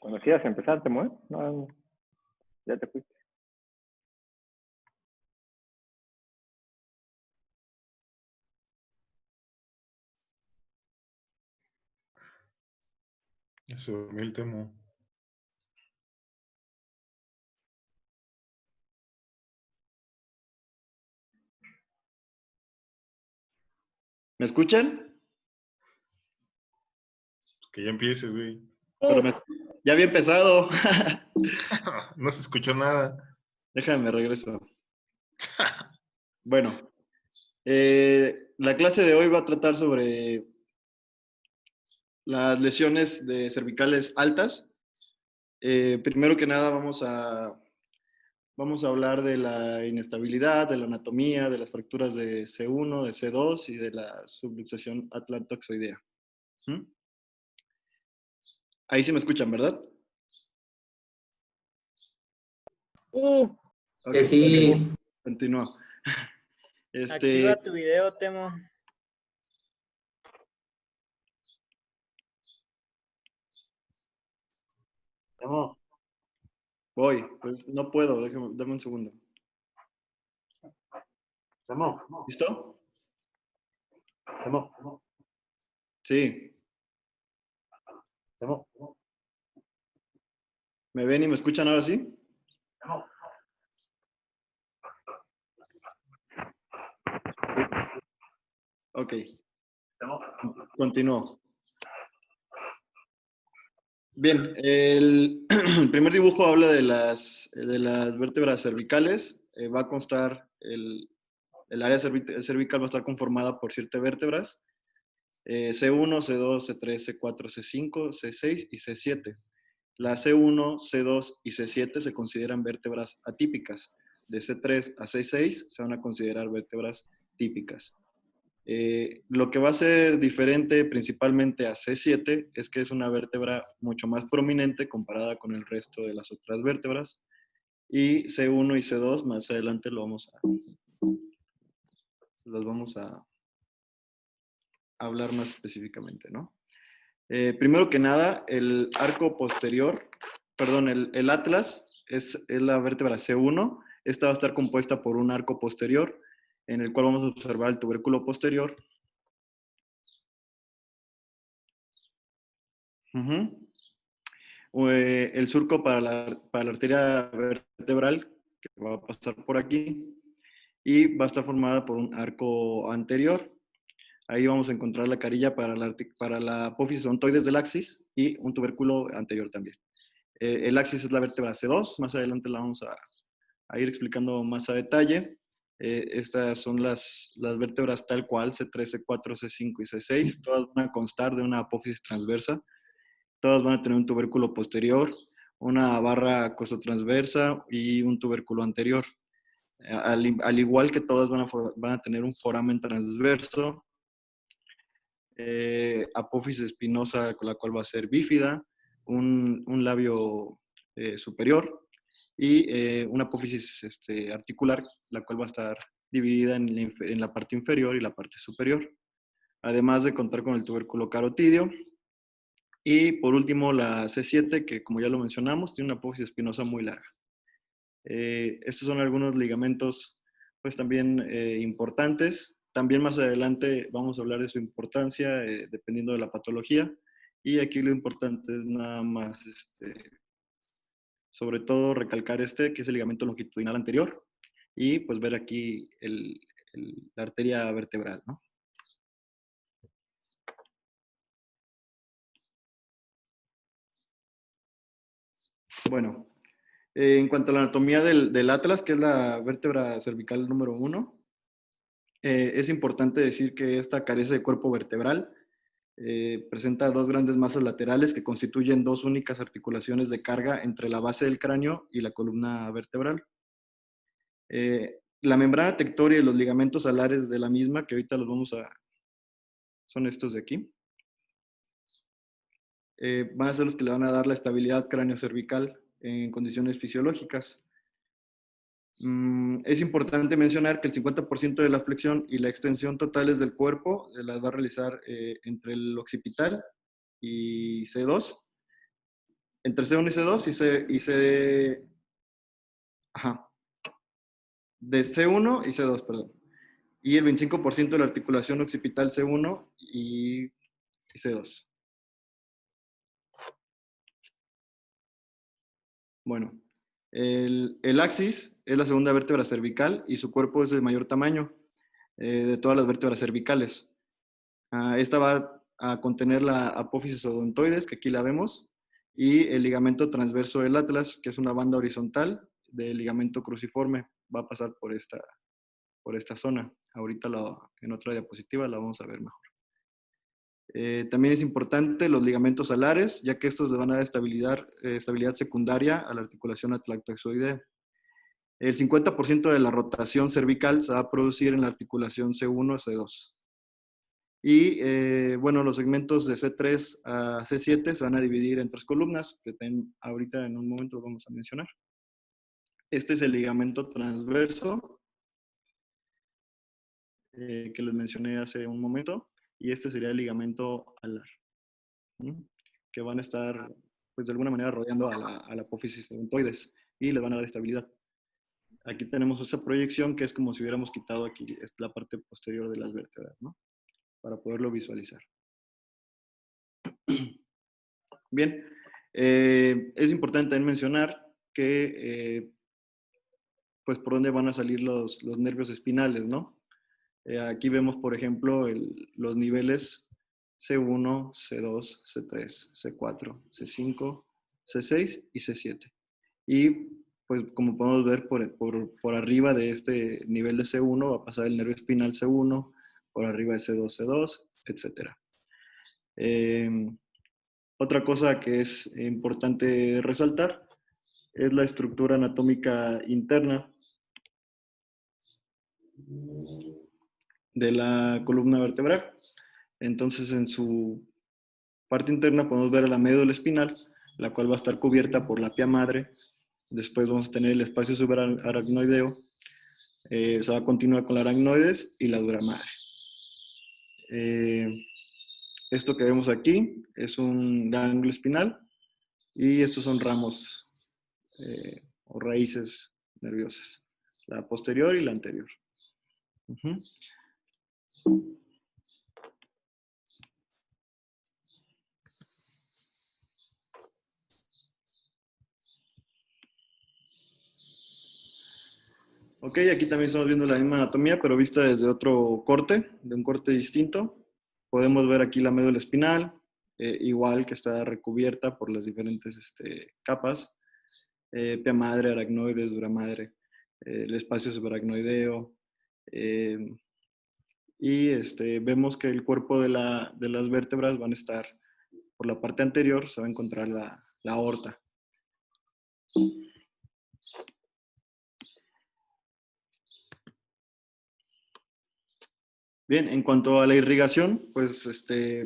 Cuando quieras empezar, te mueves. No, ya te fuiste. Se durmió el Temo. ¿Me escuchan? Que ya empieces, güey. Pero ya había empezado. No se escuchó nada. Déjame, regreso. Bueno, la clase de hoy va a tratar sobre las lesiones de cervicales altas. Primero que nada vamos a hablar de la inestabilidad, de la anatomía, de las fracturas de C1, de C2 y de la subluxación atlantoxoidea. Ahí sí me escuchan, ¿verdad? Que sí. Continúa. Activa tu video, Temo. No. Voy, pues no puedo, dame un segundo. ¿Listo? Sí. ¿Me ven y me escuchan ahora sí? Ok. Continúo. Bien, el primer dibujo habla de las vértebras cervicales. Va a constar, el área cervical va a estar conformada por 7 vértebras. C1, C2, C3, C4, C5, C6 y C7. La C1, C2 y C7 se consideran vértebras atípicas. De C3 a C6 se van a considerar vértebras típicas. Lo que va a ser diferente principalmente a C7 es que es una vértebra mucho más prominente comparada con el resto de las otras vértebras. Y C1 y C2 más adelante los vamos a hablar más específicamente, ¿no? Primero que nada, el arco posterior, perdón, el atlas es la vértebra C1. Esta va a estar compuesta por un arco posterior en el cual vamos a observar el tubérculo posterior. El surco para la arteria vertebral, que va a pasar por aquí, y va a estar formada por un arco anterior. Ahí vamos a encontrar la carilla para la apófisis ontoides del axis y un tubérculo anterior también. El axis es la vértebra C2, más adelante la vamos a ir explicando más a detalle. Estas son las vértebras tal cual, C3, C4, C5 y C6, todas van a constar de una apófisis transversa. Todas van a tener un tubérculo posterior, una barra costotransversa y un tubérculo anterior. Al igual que todas van a tener un foramen transverso, apófisis espinosa con la cual va a ser bífida, un labio superior y una apófisis articular, la cual va a estar dividida en la parte inferior y la parte superior. Además de contar con el tubérculo carotidio. Y por último, la C7, que como ya lo mencionamos, tiene una apófisis espinosa muy larga. Estos son algunos ligamentos, pues también importantes. También más adelante vamos a hablar de su importancia, dependiendo de la patología. Y aquí lo importante es nada más, sobre todo recalcar que es el ligamento longitudinal anterior. Y pues ver aquí la arteria vertebral, ¿no? Bueno, en cuanto a la anatomía del atlas, que es la vértebra cervical número 1, es importante decir que esta carece de cuerpo vertebral. Presenta dos grandes masas laterales que constituyen dos únicas articulaciones de carga entre la base del cráneo y la columna vertebral. La membrana tectoria y los ligamentos alares de la misma, que ahorita son estos de aquí, van a ser los que le van a dar la estabilidad cráneo-cervical en condiciones fisiológicas. Es importante mencionar que el 50% de la flexión y la extensión totales del cuerpo las va a realizar entre el occipital y C2. entre C1 y C2 ajá, de C1 y C2, perdón. Y el 25% de la articulación occipital C1 y C2. Bueno, el axis es la segunda vértebra cervical y su cuerpo es de mayor tamaño de todas las vértebras cervicales. Esta va a contener la apófisis odontoides, que aquí la vemos, y el ligamento transverso del atlas, que es una banda horizontal del ligamento cruciforme. Va a pasar por esta zona. Ahorita en otra diapositiva la vamos a ver mejor. También es importante los ligamentos alares, ya que estos le van a dar estabilidad secundaria a la articulación atlactoxoidea. El 50% de la rotación cervical se va a producir en la articulación C1 C2. Y bueno, los segmentos de C3 a C7 se van a dividir en 3 columnas, que ahorita en un momento vamos a mencionar. Este es el ligamento transverso, que les mencioné hace un momento, y este sería el ligamento alar, que van a estar, pues de alguna manera, rodeando a la apófisis odontoides y le van a dar estabilidad. Aquí tenemos esa proyección que es como si hubiéramos quitado aquí la parte posterior de las vértebras, ¿no? Para poderlo visualizar. Bien, es importante también mencionar que, pues, por dónde van a salir los nervios espinales, ¿no? Aquí vemos, por ejemplo, los niveles C1, C2, C3, C4, C5, C6 y C7. Y pues como podemos ver por arriba de este nivel de C1 va a pasar el nervio espinal C1, por arriba de C2, C2, etc. Otra cosa que es importante resaltar es la estructura anatómica interna de la columna vertebral. Entonces, en su parte interna podemos ver la médula espinal, la cual va a estar cubierta por la pia madre. Después vamos a tener el espacio subaracnoideo. Se va a continuar con la aracnoides y la dura madre. Esto que vemos aquí es un ganglio espinal y estos son ramos o raíces nerviosas, la posterior y la anterior. Ok, aquí también estamos viendo la misma anatomía, pero vista desde otro corte, de un corte distinto. Podemos ver aquí la médula espinal, igual que está recubierta por las diferentes capas. Pia madre, aracnoides, dura madre, el espacio subaracnoideo. Y vemos que el cuerpo de las vértebras van a estar, por la parte anterior se va a encontrar la aorta. Bien, en cuanto a la irrigación, pues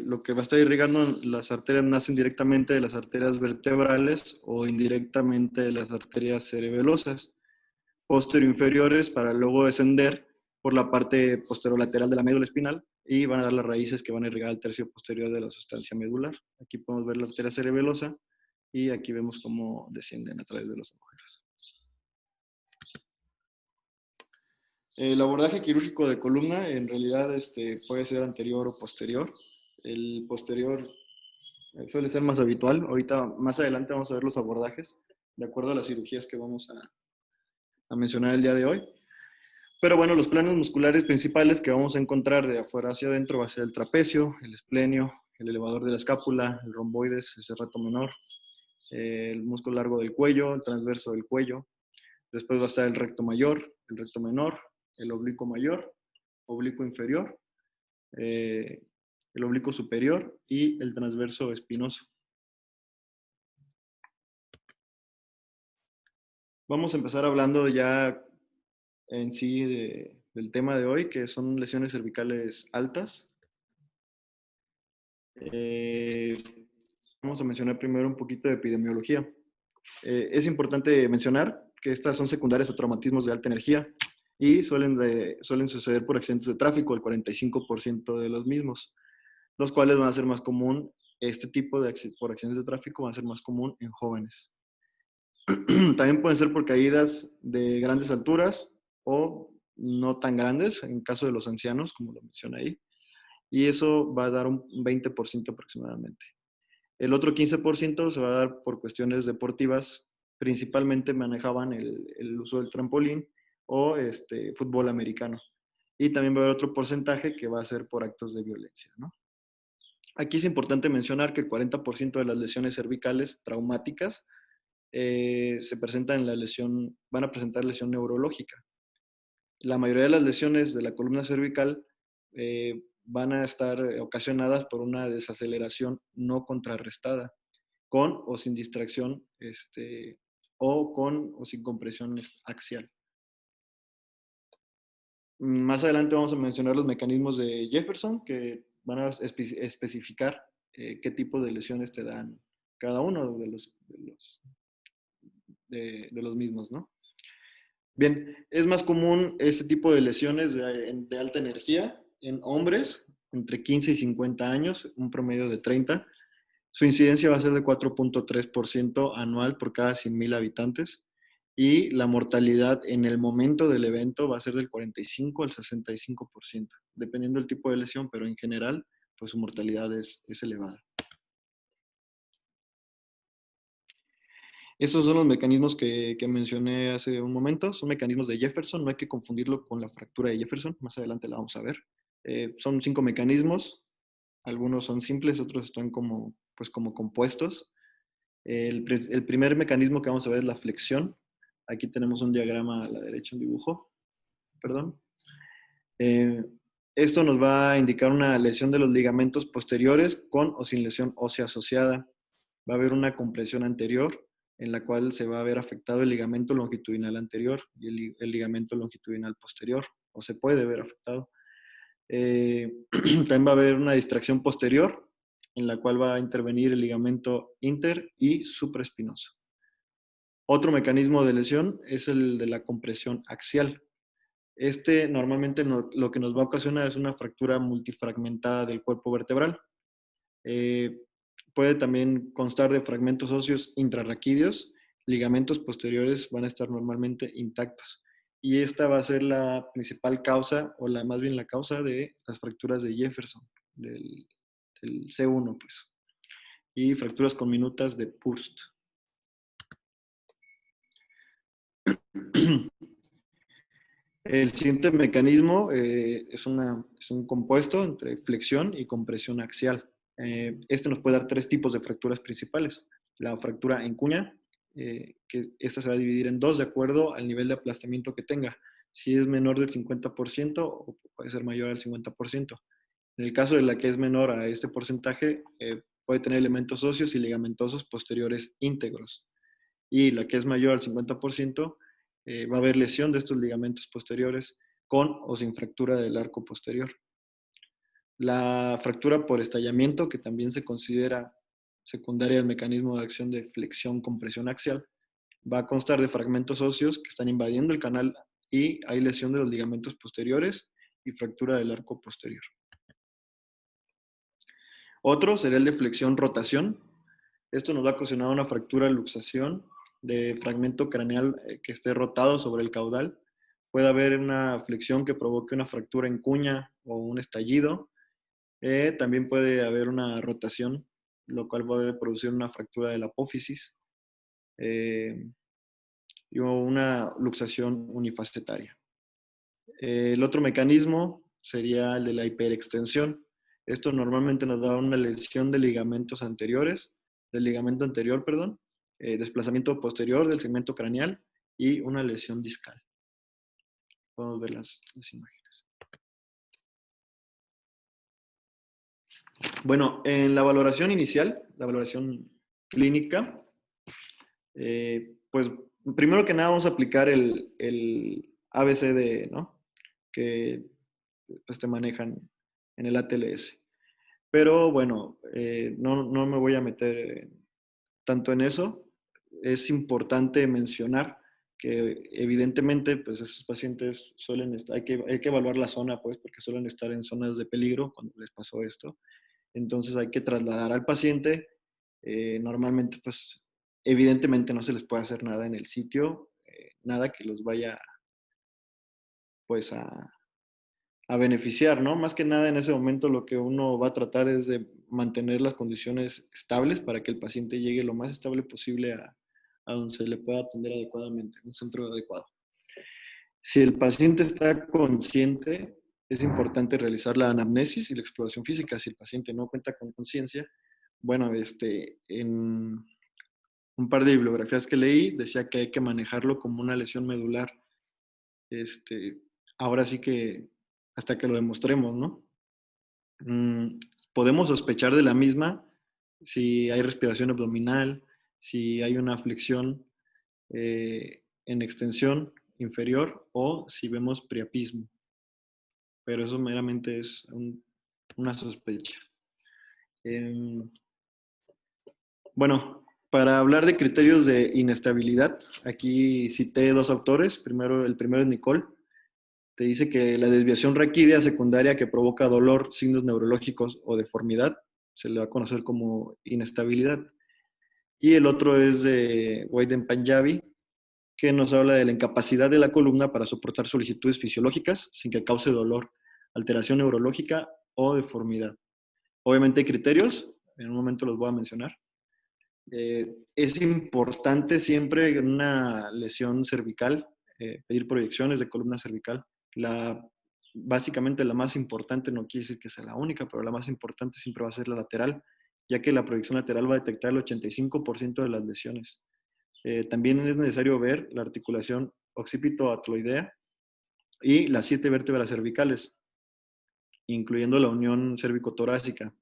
lo que va a estar irrigando las arterias nacen directamente de las arterias vertebrales o indirectamente de las arterias cerebelosas posterior-inferiores para luego descender por la parte posterolateral de la médula espinal y van a dar las raíces que van a irrigar el tercio posterior de la sustancia medular. Aquí podemos ver la arteria cerebelosa y aquí vemos cómo descienden a través de los agujeros. El abordaje quirúrgico de columna en realidad puede ser anterior o posterior. El posterior suele ser más habitual. Ahorita, más adelante, vamos a ver los abordajes de acuerdo a las cirugías que vamos a mencionar el día de hoy. Pero bueno, los planos musculares principales que vamos a encontrar de afuera hacia adentro va a ser el trapecio, el esplenio, el elevador de la escápula, el romboides, el serrato menor, el músculo largo del cuello, el transverso del cuello. Después va a estar el recto mayor, el recto menor, el oblicuo mayor, oblicuo inferior, el oblicuo superior y el transverso espinoso. Vamos a empezar hablando ya en sí del tema de hoy, que son lesiones cervicales altas. Vamos a mencionar primero un poquito de epidemiología. Es importante mencionar que estas son secundarias a traumatismos de alta energía y suelen suceder por accidentes de tráfico, el 45% de los mismos, los cuales van a ser más común este tipo de por accidentes de tráfico va a ser más común en jóvenes. También pueden ser por caídas de grandes alturas o no tan grandes, en caso de los ancianos, como lo menciona ahí. Y eso va a dar un 20% aproximadamente. El otro 15% se va a dar por cuestiones deportivas, principalmente manejaban el uso del trampolín o fútbol americano. Y también va a haber otro porcentaje que va a ser por actos de violencia, ¿no? Aquí es importante mencionar que el 40% de las lesiones cervicales traumáticas se presentan en la lesión, van a presentar lesión neurológica. La mayoría de las lesiones de la columna cervical van a estar ocasionadas por una desaceleración no contrarrestada, con o sin distracción, o con o sin compresión axial. Más adelante vamos a mencionar los mecanismos de Jefferson, que van a especificar qué tipo de lesiones te dan cada uno de los mismos, ¿no? Bien, es más común este tipo de lesiones de alta energía en hombres entre 15 y 50 años, un promedio de 30. Su incidencia va a ser de 4.3% anual por cada 100,000 habitantes y la mortalidad en el momento del evento va a ser del 45 al 65%, dependiendo del tipo de lesión, pero en general, pues su mortalidad es elevada. Estos son los mecanismos que mencioné hace un momento, son mecanismos de Jefferson, no hay que confundirlo con la fractura de Jefferson, más adelante la vamos a ver. Son 5 mecanismos, algunos son simples, otros están como compuestos. El primer mecanismo que vamos a ver es la flexión. Aquí tenemos un diagrama a la derecha, un dibujo, perdón. Esto nos va a indicar una lesión de los ligamentos posteriores con o sin lesión ósea asociada. Va a haber una compresión anterior en la cual se va a ver afectado el ligamento longitudinal anterior y el ligamento longitudinal posterior, o se puede ver afectado. También va a haber una distracción posterior en la cual va a intervenir el ligamento inter y supraespinoso. Otro mecanismo de lesión es el de la compresión axial. Normalmente lo que nos va a ocasionar es una fractura multifragmentada del cuerpo vertebral. Puede también constar de fragmentos óseos intrarraquídeos, ligamentos posteriores van a estar normalmente intactos. Y esta va a ser la principal causa, o más bien la causa de las fracturas de Jefferson, del C1, pues. Y fracturas conminutas de Purst. El siguiente mecanismo es un compuesto entre flexión y compresión axial. Este nos puede dar 3 tipos de fracturas principales. La fractura en cuña, que esta se va a dividir en 2 de acuerdo al nivel de aplastamiento que tenga. Si es menor del 50% o puede ser mayor al 50%. En el caso de la que es menor a este porcentaje, puede tener elementos óseos y ligamentosos posteriores íntegros. Y la que es mayor al 50%, va a haber lesión de estos ligamentos posteriores con o sin fractura del arco posterior. La fractura por estallamiento, que también se considera secundaria al mecanismo de acción de flexión-compresión axial, va a constar de fragmentos óseos que están invadiendo el canal y hay lesión de los ligamentos posteriores y fractura del arco posterior. Otro sería el de flexión-rotación. Esto nos va a ocasionar una fractura luxación de fragmento craneal que esté rotado sobre el caudal. Puede haber una flexión que provoque una fractura en cuña o un estallido. También puede haber una rotación, lo cual puede producir una fractura de la apófisis y una luxación unifacetaria. El otro mecanismo sería el de la hiperextensión. Esto normalmente nos da una lesión de ligamentos anteriores, del ligamento anterior, perdón, desplazamiento posterior del segmento craneal y una lesión discal. Podemos ver las imágenes. Bueno, en la valoración inicial, la valoración clínica, pues primero que nada vamos a aplicar el ABCD, ¿no? Que pues, te manejan en el ATLS. Pero bueno, no me voy a meter tanto en eso. Es importante mencionar que evidentemente pues esos pacientes suelen estar, hay que evaluar la zona pues porque suelen estar en zonas de peligro cuando les pasó esto. Entonces hay que trasladar al paciente. Normalmente, pues, evidentemente no se les puede hacer nada en el sitio, nada que los vaya, pues, a beneficiar, ¿no? Más que nada en ese momento lo que uno va a tratar es de mantener las condiciones estables para que el paciente llegue lo más estable posible a donde se le pueda atender adecuadamente, un centro adecuado. Si el paciente está consciente, es importante realizar la anamnesis y la exploración física. Si el paciente no cuenta con conciencia, bueno, en un par de bibliografías que leí decía que hay que manejarlo como una lesión medular. Ahora sí que hasta que lo demostremos, ¿no? Podemos sospechar de la misma si hay respiración abdominal, si hay una flexión en extensión inferior o si vemos priapismo. Pero eso meramente es una sospecha. Bueno, para hablar de criterios de inestabilidad, aquí cité dos autores. El primero es Nicole. Te dice que la desviación raquídea secundaria que provoca dolor, signos neurológicos o deformidad se le va a conocer como inestabilidad. Y el otro es de Waiden Panjabi, que nos habla de la incapacidad de la columna para soportar solicitudes fisiológicas sin que cause dolor, alteración neurológica o deformidad. Obviamente hay criterios, en un momento los voy a mencionar. Es importante siempre en una lesión cervical pedir proyecciones de columna cervical. Básicamente la más importante, no quiere decir que sea la única, pero la más importante siempre va a ser la lateral, ya que la proyección lateral va a detectar el 85% de las lesiones. También es necesario ver la articulación occipito-atloidea y las 7 vértebras cervicales, incluyendo la unión cervicotorácica,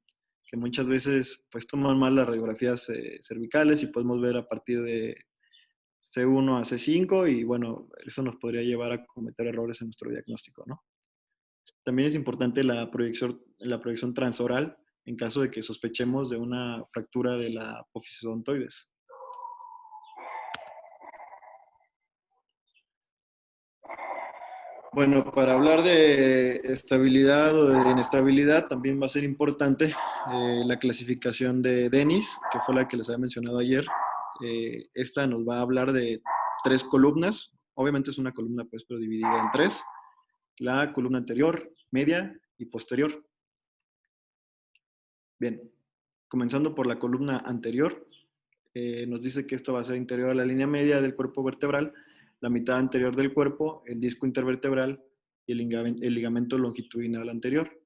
que muchas veces pues toman mal las radiografías cervicales y podemos ver a partir de C1 a C5 y bueno, eso nos podría llevar a cometer errores en nuestro diagnóstico, ¿no? También es importante la proyección transoral en caso de que sospechemos de una fractura de la apófisis odontoides. Bueno, para hablar de estabilidad o de inestabilidad, también va a ser importante la clasificación de Dennis, que fue la que les había mencionado ayer. Esta nos va a hablar de 3 columnas. Obviamente es una columna, pues, pero dividida en 3. La columna anterior, media y posterior. Bien, comenzando por la columna anterior, nos dice que esto va a ser interior a la línea media del cuerpo vertebral, la mitad anterior del cuerpo, el disco intervertebral y el ligamento longitudinal anterior.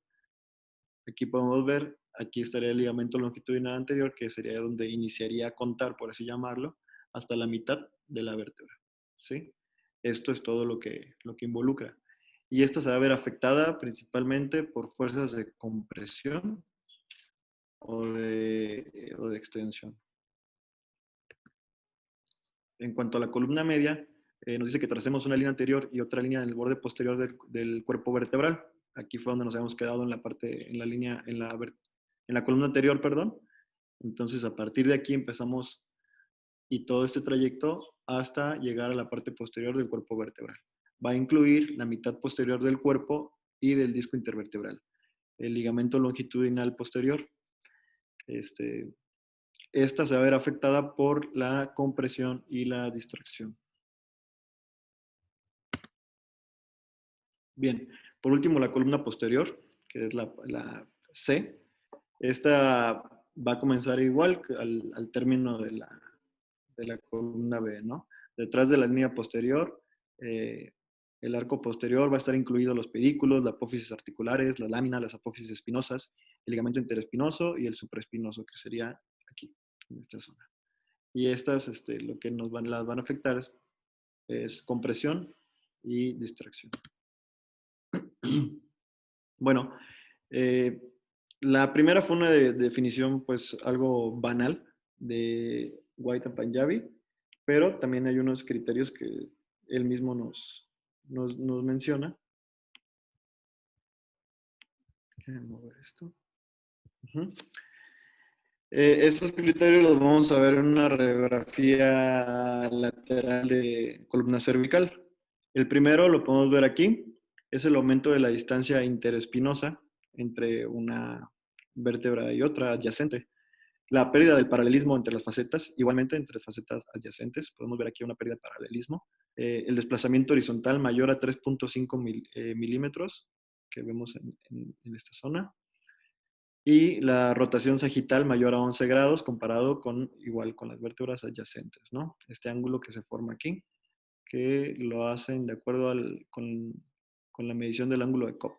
Aquí podemos ver, aquí estaría el ligamento longitudinal anterior, que sería donde iniciaría a contar, por así llamarlo, hasta la mitad de la vértebra. ¿Sí? Esto es todo lo que involucra. Y esta se va a ver afectada principalmente por fuerzas de compresión o de extensión. En cuanto a la columna media, nos dice que tracemos una línea anterior y otra línea en el borde posterior del cuerpo vertebral. Aquí fue donde nos habíamos quedado en la columna anterior, perdón. Entonces, a partir de aquí empezamos y todo este trayecto hasta llegar a la parte posterior del cuerpo vertebral. Va a incluir la mitad posterior del cuerpo y del disco intervertebral. El ligamento longitudinal posterior. Esta se va a ver afectada por la compresión y la distracción. Bien, por último la columna posterior, que es la C. Esta va a comenzar igual al término de la columna B, ¿no? Detrás de la línea posterior, el arco posterior va a estar incluido los pedículos, las apófisis articulares, la lámina, las apófisis espinosas, el ligamento interespinoso y el supraespinoso, que sería aquí, en esta zona. Y estas, lo que las van a afectar es compresión y distracción. Bueno, la primera fue una definición, pues, algo banal de White and Panjabi, pero también hay unos criterios que él mismo nos menciona. Déjenme mover esto. Estos criterios los vamos a ver en una radiografía lateral de columna cervical. El primero lo podemos ver aquí, es el aumento de la distancia interespinosa entre una vértebra y otra adyacente. La pérdida del paralelismo entre las facetas, igualmente entre facetas adyacentes, podemos ver aquí una pérdida de paralelismo. El desplazamiento horizontal mayor a 3.5 milímetros, que vemos en esta zona. Y la rotación sagital mayor a 11 grados comparado con, igual, con las vértebras adyacentes, ¿no? Este ángulo que se forma aquí, que lo hacen de acuerdo con la medición del ángulo de Cobb.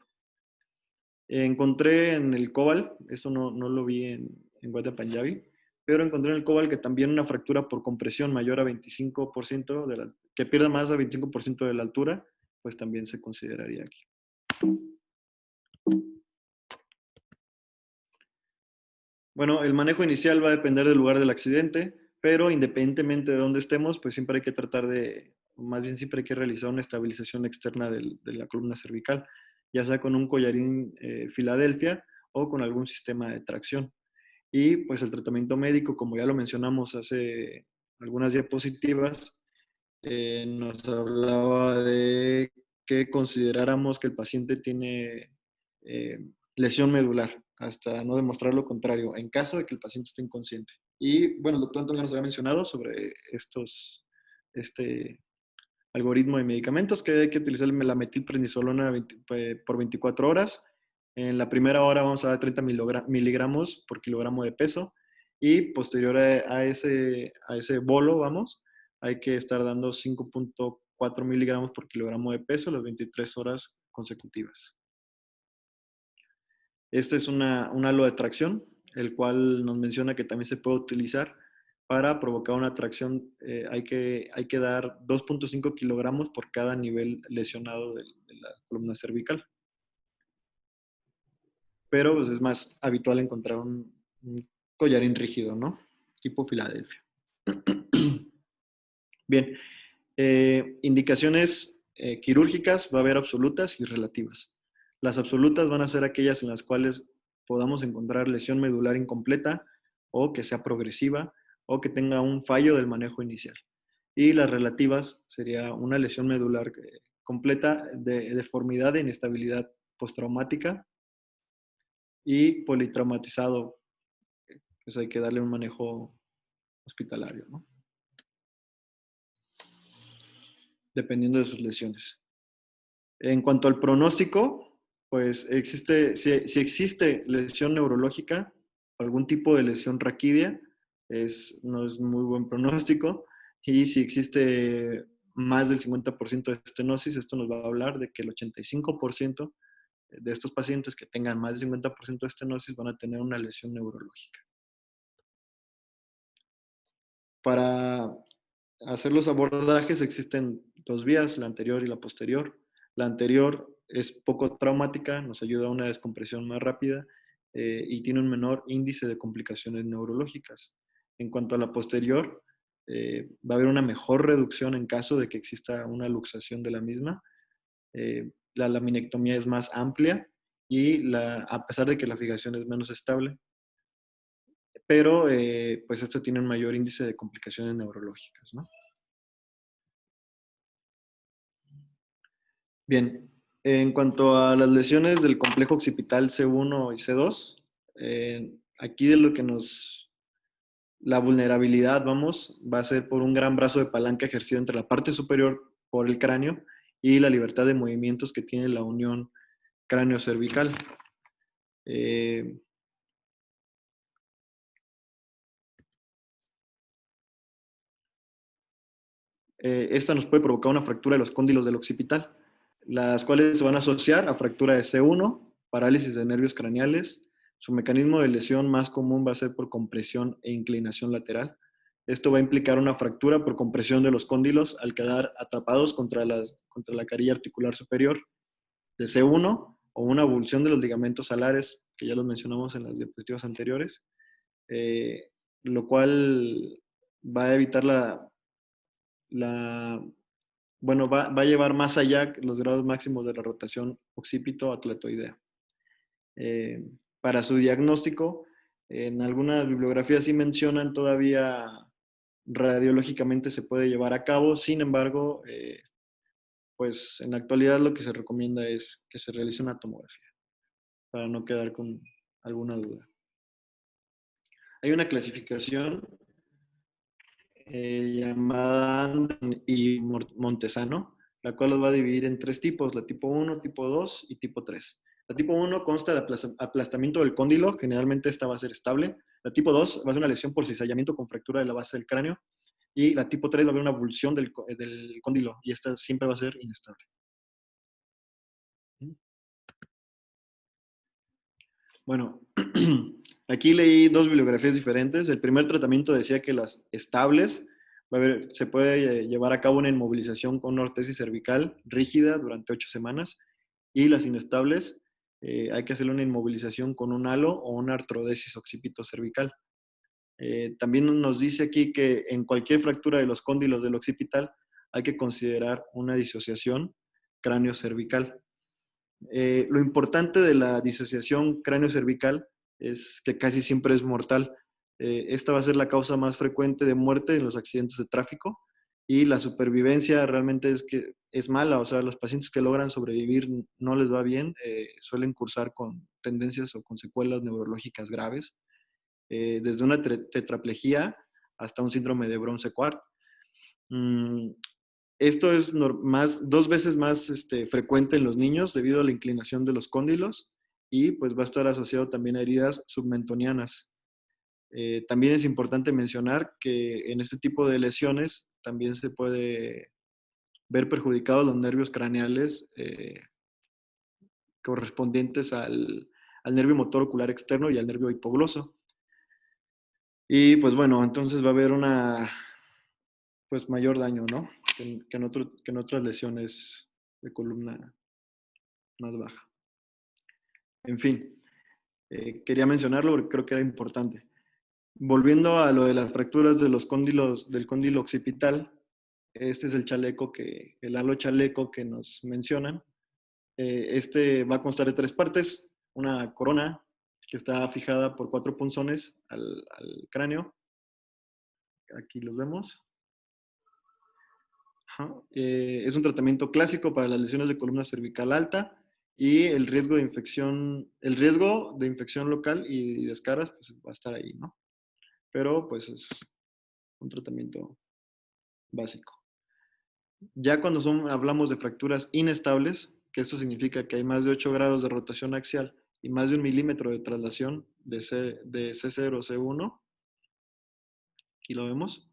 Encontré en el Cobalt, esto no lo vi en Weta Punjabi, pero encontré en el Cobalt que también una fractura por compresión mayor a 25%, que pierda más de 25% de la altura, pues también se consideraría aquí. Bueno, el manejo inicial va a depender del lugar del accidente, pero independientemente de dónde estemos, pues siempre hay que tratar de, más bien siempre hay que realizar una estabilización externa de la columna cervical, ya sea con un collarín Filadelfia o con algún sistema de tracción. Y pues el tratamiento médico, como ya lo mencionamos hace algunas diapositivas, nos hablaba de que consideráramos que el paciente tiene lesión medular, hasta no demostrar lo contrario, en caso de que el paciente esté inconsciente. Y bueno, el doctor Antonio nos había mencionado sobre este algoritmo de medicamentos, que hay que utilizar la metilprednisolona por 24 horas. En la primera hora vamos a dar 30 miligramos por kilogramo de peso y posterior a ese bolo, vamos, hay que estar dando 5.4 miligramos por kilogramo de peso las 23 horas consecutivas. Este es un halo de tracción, el cual nos menciona que también se puede utilizar para provocar una tracción. Hay que dar 2.5 kilogramos por cada nivel lesionado de la columna cervical. Pero pues, es más habitual encontrar un collarín rígido, ¿no? Tipo Filadelfia. Bien, indicaciones quirúrgicas va a haber absolutas y relativas. Las absolutas van a ser aquellas en las cuales podamos encontrar lesión medular incompleta o que sea progresiva o que tenga un fallo del manejo inicial. Y las relativas sería una lesión medular completa de deformidad e inestabilidad postraumática y politraumatizado, pues hay que darle un manejo hospitalario, ¿no? Dependiendo de sus lesiones. En cuanto al pronóstico, pues si existe lesión neurológica, algún tipo de lesión raquídea, no es muy buen pronóstico. Y si existe más del 50% de estenosis, esto nos va a hablar de que el 85% de estos pacientes que tengan más del 50% de estenosis van a tener una lesión neurológica. Para hacer los abordajes existen dos vías, la anterior y la posterior. La anterior es poco traumática, nos ayuda a una descompresión más rápida y tiene un menor índice de complicaciones neurológicas. En cuanto a la posterior, va a haber una mejor reducción en caso de que exista una luxación de la misma. La laminectomía es más amplia y a pesar de que la fijación es menos estable, pero pues esto tiene un mayor índice de complicaciones neurológicas, ¿no? Bien, en cuanto a las lesiones del complejo occipital C1 y C2, aquí de lo que la vulnerabilidad, va a ser por un gran brazo de palanca ejercido entre la parte superior por el cráneo y la libertad de movimientos que tiene la unión cráneo-cervical. Esta nos puede provocar una fractura de los cóndilos del occipital, las cuales se van a asociar a fractura de C1, parálisis de nervios craneales. Su mecanismo de lesión más común va a ser por compresión e inclinación lateral. Esto va a implicar una fractura por compresión de los cóndilos al quedar atrapados contra la carilla articular superior de C1 o una avulsión de los ligamentos alares, que ya los mencionamos en las diapositivas anteriores, lo cual va a evitar va a llevar más allá los grados máximos de la rotación occipito-atletoidea. Para su diagnóstico, en algunas bibliografías sí mencionan todavía radiológicamente se puede llevar a cabo, sin embargo, pues en la actualidad lo que se recomienda es que se realice una tomografía para no quedar con alguna duda. Hay una clasificación llamada Anderson y Montesano, la cual los va a dividir en 3 tipos, la tipo 1, tipo 2 y tipo 3. La tipo 1 consta de aplastamiento del cóndilo, generalmente esta va a ser estable. La tipo 2 va a ser una lesión por cizallamiento con fractura de la base del cráneo. Y la tipo 3 va a haber una avulsión del cóndilo y esta siempre va a ser inestable. Bueno, aquí leí 2 bibliografías diferentes. El primer tratamiento decía que las estables se puede llevar a cabo una inmovilización con una ortesis cervical rígida durante 8 semanas y las inestables hay que hacerle una inmovilización con un halo o una artrodesis occipito cervical. También nos dice aquí que en cualquier fractura de los cóndilos del occipital hay que considerar una disociación cráneo-cervical. Lo importante de la disociación cráneo-cervical es que casi siempre es mortal. Esta va a ser la causa más frecuente de muerte en los accidentes de tráfico y la supervivencia realmente es mala. O sea, los pacientes que logran sobrevivir no les va bien, suelen cursar con tendencias o con secuelas neurológicas graves, desde una tetraplegia hasta un síndrome de Brown-Sequard. Esto es 2 veces más frecuente en los niños debido a la inclinación de los cóndilos y pues va a estar asociado también a heridas submentonianas. También es importante mencionar que en este tipo de lesiones también se puede ver perjudicados los nervios craneales correspondientes al nervio motor ocular externo y al nervio hipogloso. Y pues bueno, entonces va a haber pues mayor daño, ¿no? Que en otras lesiones de columna más baja. En fin, quería mencionarlo porque creo que era importante. Volviendo a lo de las fracturas de los cóndilos, del cóndilo occipital, este es el halo chaleco que nos mencionan. Este va a constar de 3 partes, una corona que está fijada por 4 punzones al cráneo. Aquí los vemos. Es un tratamiento clásico para las lesiones de columna cervical alta y el riesgo de infección local y de escaras pues, va a estar ahí, ¿no? Pero pues es un tratamiento básico. Ya cuando hablamos de fracturas inestables, que esto significa que hay más de 8 grados de rotación axial y más de 1 milímetro de traslación de C0, C1, aquí lo vemos,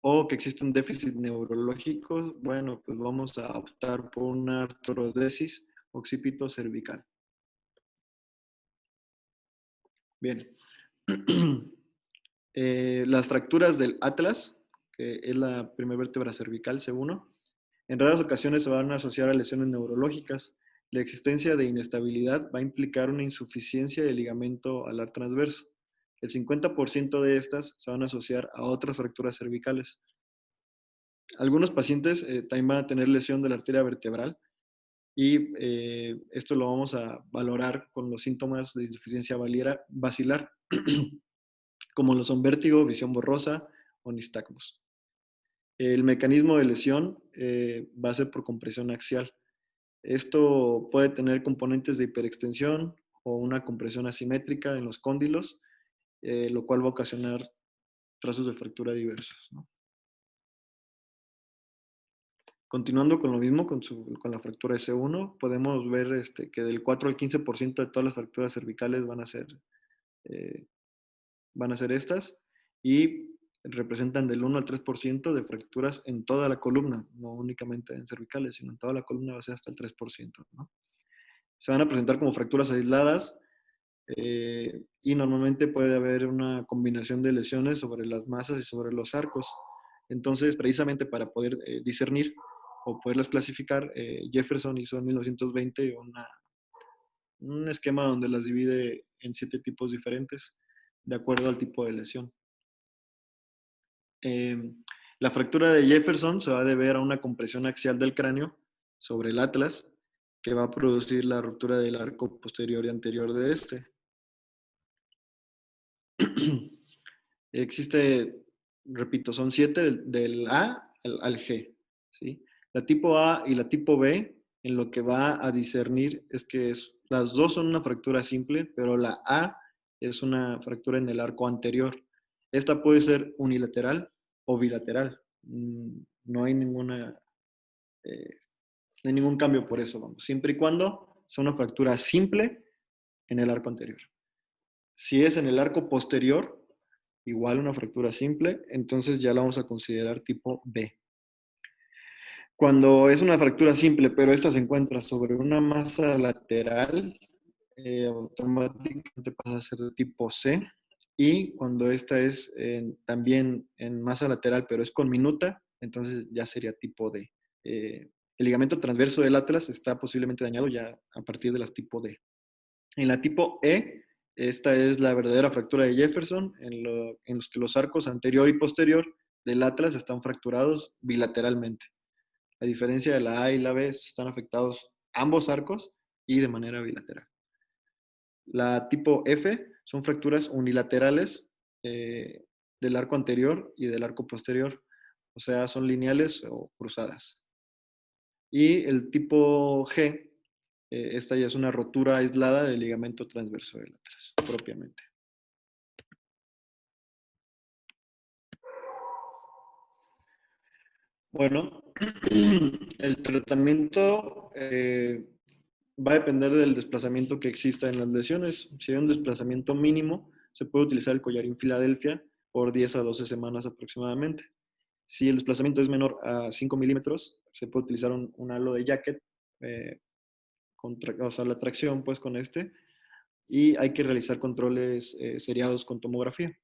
o que existe un déficit neurológico, bueno, pues vamos a optar por una artrodesis occipito cervical. Bien. Las fracturas del atlas, que es la primera vértebra cervical, C1, en raras ocasiones se van a asociar a lesiones neurológicas. La existencia de inestabilidad va a implicar una insuficiencia del ligamento alar transverso. El 50% de estas se van a asociar a otras fracturas cervicales. Algunos pacientes también van a tener lesión de la arteria vertebral y esto lo vamos a valorar con los síntomas de insuficiencia basilar, como lo son vértigo, visión borrosa o nistagmus. El mecanismo de lesión va a ser por compresión axial. Esto puede tener componentes de hiperextensión o una compresión asimétrica en los cóndilos, lo cual va a ocasionar trazos de fractura diversos, ¿no? Continuando con lo mismo, con la fractura S1, podemos ver que del 4 al 15% de todas las fracturas cervicales van a ser estas y representan del 1 al 3% de fracturas en toda la columna, no únicamente en cervicales, sino en toda la columna va a ser hasta el 3%, ¿no? Se van a presentar como fracturas aisladas y normalmente puede haber una combinación de lesiones sobre las masas y sobre los arcos. Entonces, precisamente para poder discernir o poderlas clasificar, Jefferson hizo en 1920 un esquema donde las divide en 7 tipos diferentes de acuerdo al tipo de lesión. La fractura de Jefferson se va a deber a una compresión axial del cráneo sobre el atlas que va a producir la ruptura del arco posterior y anterior de este. Existe, repito, son 7 del A al G, ¿sí? La tipo A y la tipo B, en lo que va a discernir es que Las dos son una fractura simple, pero la A es una fractura en el arco anterior. Esta puede ser unilateral o bilateral. No hay no hay ningún cambio por eso, vamos. Siempre y cuando sea una fractura simple en el arco anterior. Si es en el arco posterior, igual una fractura simple, entonces ya la vamos a considerar tipo B. Cuando es una fractura simple, pero esta se encuentra sobre una masa lateral, automáticamente pasa a ser de tipo C. Y cuando esta es también en masa lateral, pero es conminuta, entonces ya sería tipo D. El ligamento transverso del atlas está posiblemente dañado ya a partir de las tipo D. En la tipo E, esta es la verdadera fractura de Jefferson, en los que los arcos anterior y posterior del atlas están fracturados bilateralmente. A diferencia de la A y la B, están afectados ambos arcos y de manera bilateral. La tipo F son fracturas unilaterales del arco anterior y del arco posterior, o sea, son lineales o cruzadas. Y el tipo G, esta ya es una rotura aislada del ligamento transverso del atlas, propiamente. Bueno, el tratamiento va a depender del desplazamiento que exista en las lesiones. Si hay un desplazamiento mínimo, se puede utilizar el collarín Filadelfia por 10 a 12 semanas aproximadamente. Si el desplazamiento es menor a 5 milímetros, se puede utilizar un halo de jacket, o sea, la tracción pues con este, y hay que realizar controles seriados con tomografía.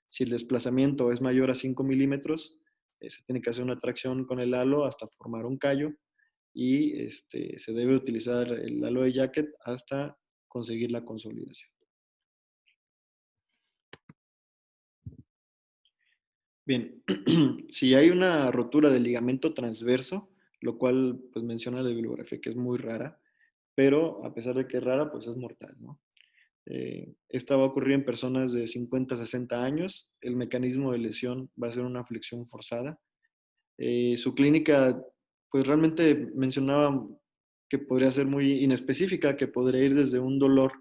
Si el desplazamiento es mayor a 5 milímetros, se tiene que hacer una tracción con el halo hasta formar un callo y se debe utilizar el halo de jacket hasta conseguir la consolidación. Bien, si hay una rotura del ligamento transverso, lo cual pues menciona la bibliografía que es muy rara, pero a pesar de que es rara, pues es mortal, ¿no? Esta va a ocurrir en personas de 50 a 60 años. El mecanismo de lesión va a ser una flexión forzada. Su clínica, pues realmente mencionaba que podría ser muy inespecífica, que podría ir desde un dolor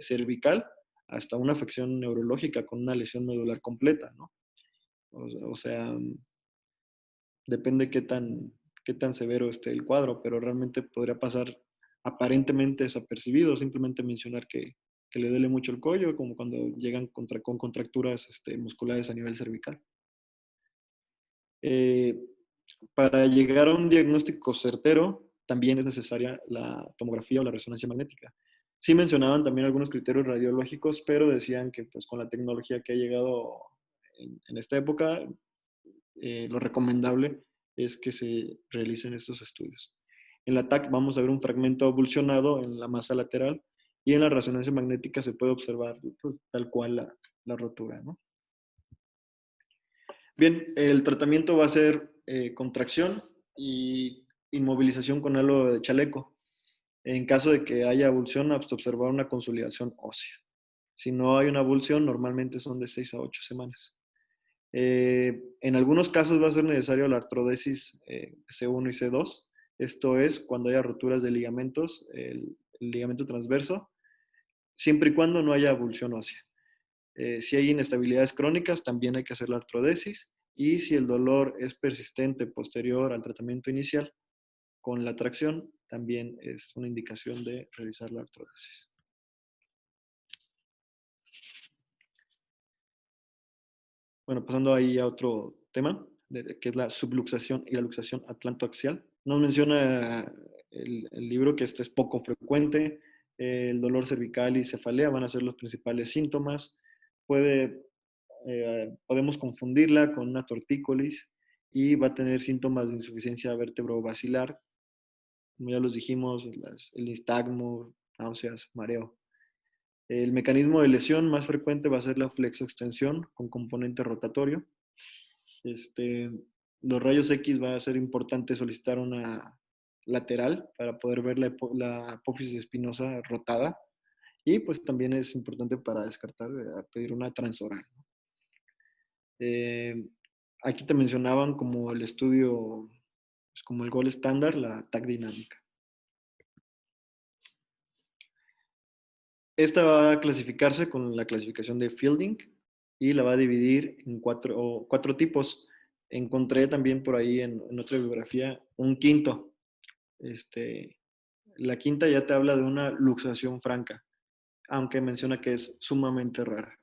cervical hasta una afección neurológica con una lesión medular completa, ¿no? O sea, depende qué tan severo esté el cuadro, pero realmente podría pasar aparentemente desapercibido, simplemente mencionar que le duele mucho el cuello, como cuando llegan con contracturas musculares a nivel cervical. Para llegar a un diagnóstico certero, también es necesaria la tomografía o la resonancia magnética. Sí mencionaban también algunos criterios radiológicos, pero decían que pues, con la tecnología que ha llegado en esta época, lo recomendable es que se realicen estos estudios. En la TAC vamos a ver un fragmento avulsionado en la masa lateral y en la resonancia magnética se puede observar pues, tal cual la rotura, ¿no? Bien, el tratamiento va a ser contracción y inmovilización con halo de chaleco. En caso de que haya avulsión, hasta observar una consolidación ósea. Si no hay una avulsión, normalmente son de 6 a 8 semanas. En algunos casos va a ser necesario la artrodesis C1 y C2. Esto es cuando haya roturas de ligamentos, el ligamento transverso, siempre y cuando no haya avulsión ósea. Si hay inestabilidades crónicas, también hay que hacer la artrodesis. Y si el dolor es persistente posterior al tratamiento inicial, con la tracción, también es una indicación de realizar la artrodesis. Bueno, pasando ahí a otro tema, que es la subluxación y la luxación atlantoaxial. Nos menciona el libro que este es poco frecuente. El dolor cervical y cefalea van a ser los principales síntomas. Podemos confundirla con una tortícolis y va a tener síntomas de insuficiencia vértebro-basilar, como ya los dijimos, el nistagmo, náuseas, mareo. El mecanismo de lesión más frecuente va a ser la flexoextensión con componente rotatorio. Los rayos X va a ser importante solicitar una lateral para poder ver la apófisis espinosa rotada. Y pues también es importante para descartar, pedir una transoral. Aquí te mencionaban como el estudio, pues como el gol estándar, la TAC dinámica. Esta va a clasificarse con la clasificación de Fielding y la va a dividir en cuatro tipos. Encontré también por ahí en otra bibliografía un quinto. La quinta ya te habla de una luxación franca, aunque menciona que es sumamente rara.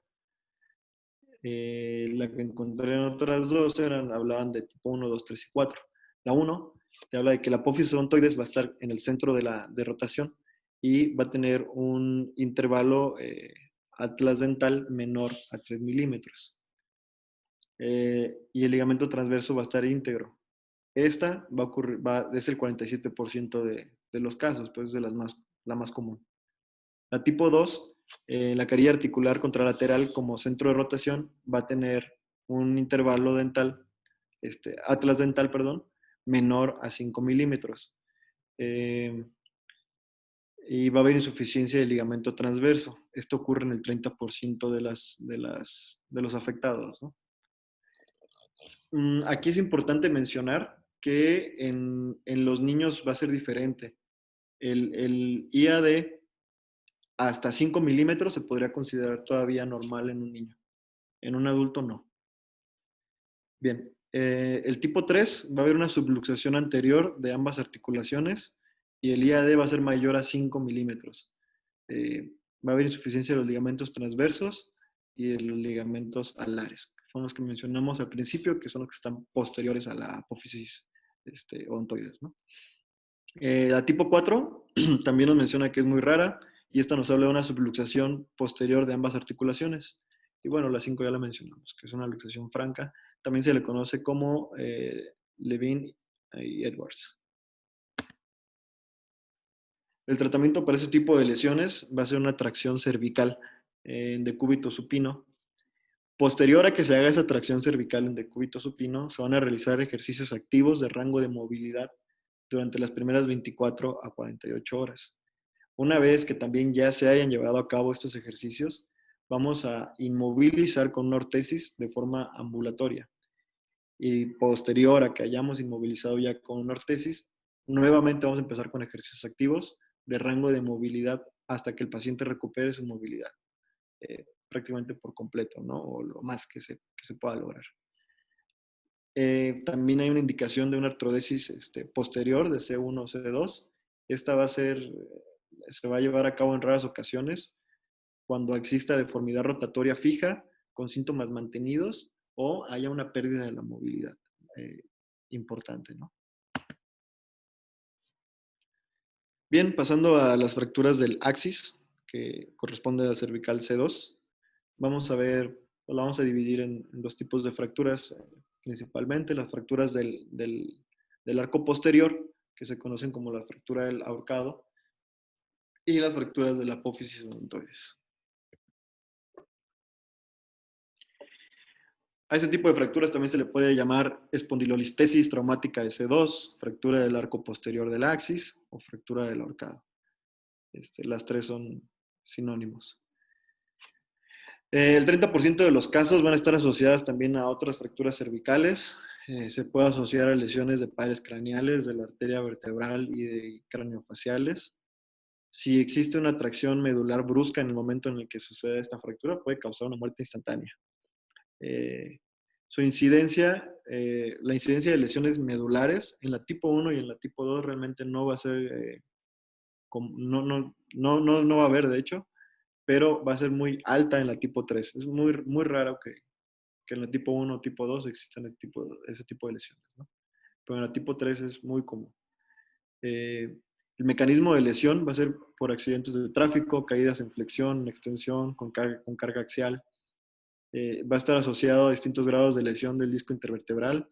La que encontré en otras dos hablaban de tipo 1, 2, 3 y 4. La 1 te habla de que la apófisis odontoides va a estar en el centro de rotación y va a tener un intervalo atlas dental menor a 3 milímetros. Y el ligamento transverso va a estar íntegro. Esta va a ocurrir, es el 47% de los casos, pues es la más común. La tipo 2, la carilla articular contralateral como centro de rotación va a tener un intervalo dental, atlas dental, perdón, menor a 5 milímetros. Y va a haber insuficiencia del ligamento transverso. Esto ocurre en el 30% de los afectados, ¿no? Aquí es importante mencionar que en los niños va a ser diferente. El IAD hasta 5 milímetros se podría considerar todavía normal en un niño. En un adulto no. Bien, el tipo 3 va a haber una subluxación anterior de ambas articulaciones y el IAD va a ser mayor a 5 milímetros. Va a haber insuficiencia de los ligamentos transversos y de los ligamentos alares, que son los que mencionamos al principio, que son los que están posteriores a la apófisis odontoides, ¿no? La tipo 4 también nos menciona que es muy rara y esta nos habla de una subluxación posterior de ambas articulaciones. Y bueno, la 5 ya la mencionamos, que es una luxación franca. También se le conoce como Levine y Edwards. El tratamiento para ese tipo de lesiones va a ser una tracción cervical en decúbito supino. Posterior a que se haga esa tracción cervical en decúbito supino, se van a realizar ejercicios activos de rango de movilidad durante las primeras 24 a 48 horas. Una vez que también ya se hayan llevado a cabo estos ejercicios, vamos a inmovilizar con una ortesis de forma ambulatoria. Y posterior a que hayamos inmovilizado ya con una ortesis, nuevamente vamos a empezar con ejercicios activos de rango de movilidad hasta que el paciente recupere su movilidad, prácticamente por completo, ¿no? O lo más que se pueda lograr. También hay una indicación de una artrodesis posterior de C1 o C2. Esta se va a llevar a cabo en raras ocasiones cuando exista deformidad rotatoria fija con síntomas mantenidos o haya una pérdida de la movilidad importante, ¿no? Bien, pasando a las fracturas del axis, que corresponde a cervical C2, vamos a dividir en dos tipos de fracturas, principalmente las fracturas del arco posterior, que se conocen como la fractura del ahorcado, y las fracturas de la apófisis odontoides. A ese tipo de fracturas también se le puede llamar espondilolistesis traumática de C2, fractura del arco posterior del axis o fractura del ahorcado. Las tres son sinónimos. El 30% de los casos van a estar asociadas también a otras fracturas cervicales. Se puede asociar a lesiones de pares craneales, de la arteria vertebral y de craneofaciales. Si existe una tracción medular brusca en el momento en el que sucede esta fractura, puede causar una muerte instantánea. Su incidencia, la incidencia de lesiones medulares en la tipo 1 y en la tipo 2 realmente no va a ser, no va a haber de hecho, pero va a ser muy alta en la tipo 3. Es muy, muy raro que en la tipo 1 o tipo 2 existan ese tipo de lesiones, ¿no? Pero en la tipo 3 es muy común. El mecanismo de lesión va a ser por accidentes de tráfico, caídas en flexión, extensión, con carga axial. Va a estar asociado a distintos grados de lesión del disco intervertebral.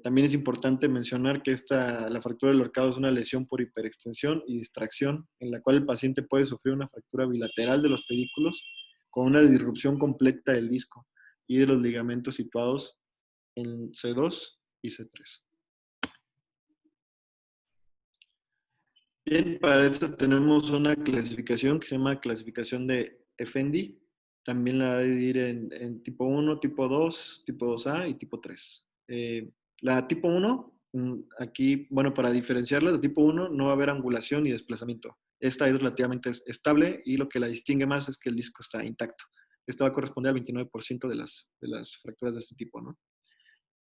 También es importante mencionar que la fractura del ahorcado es una lesión por hiperextensión y distracción, en la cual el paciente puede sufrir una fractura bilateral de los pedículos con una disrupción completa del disco y de los ligamentos situados en C2 y C3. Bien, para esto tenemos una clasificación que se llama clasificación de Effendi. También la va a dividir en tipo 1, tipo 2, tipo 2A y tipo 3. La tipo 1, aquí, bueno, para diferenciarla, de tipo 1 no va a haber angulación ni desplazamiento. esta es relativamente estable y lo que la distingue más es que el disco está intacto. Esto va a corresponder al 29% de las fracturas de este tipo, ¿no?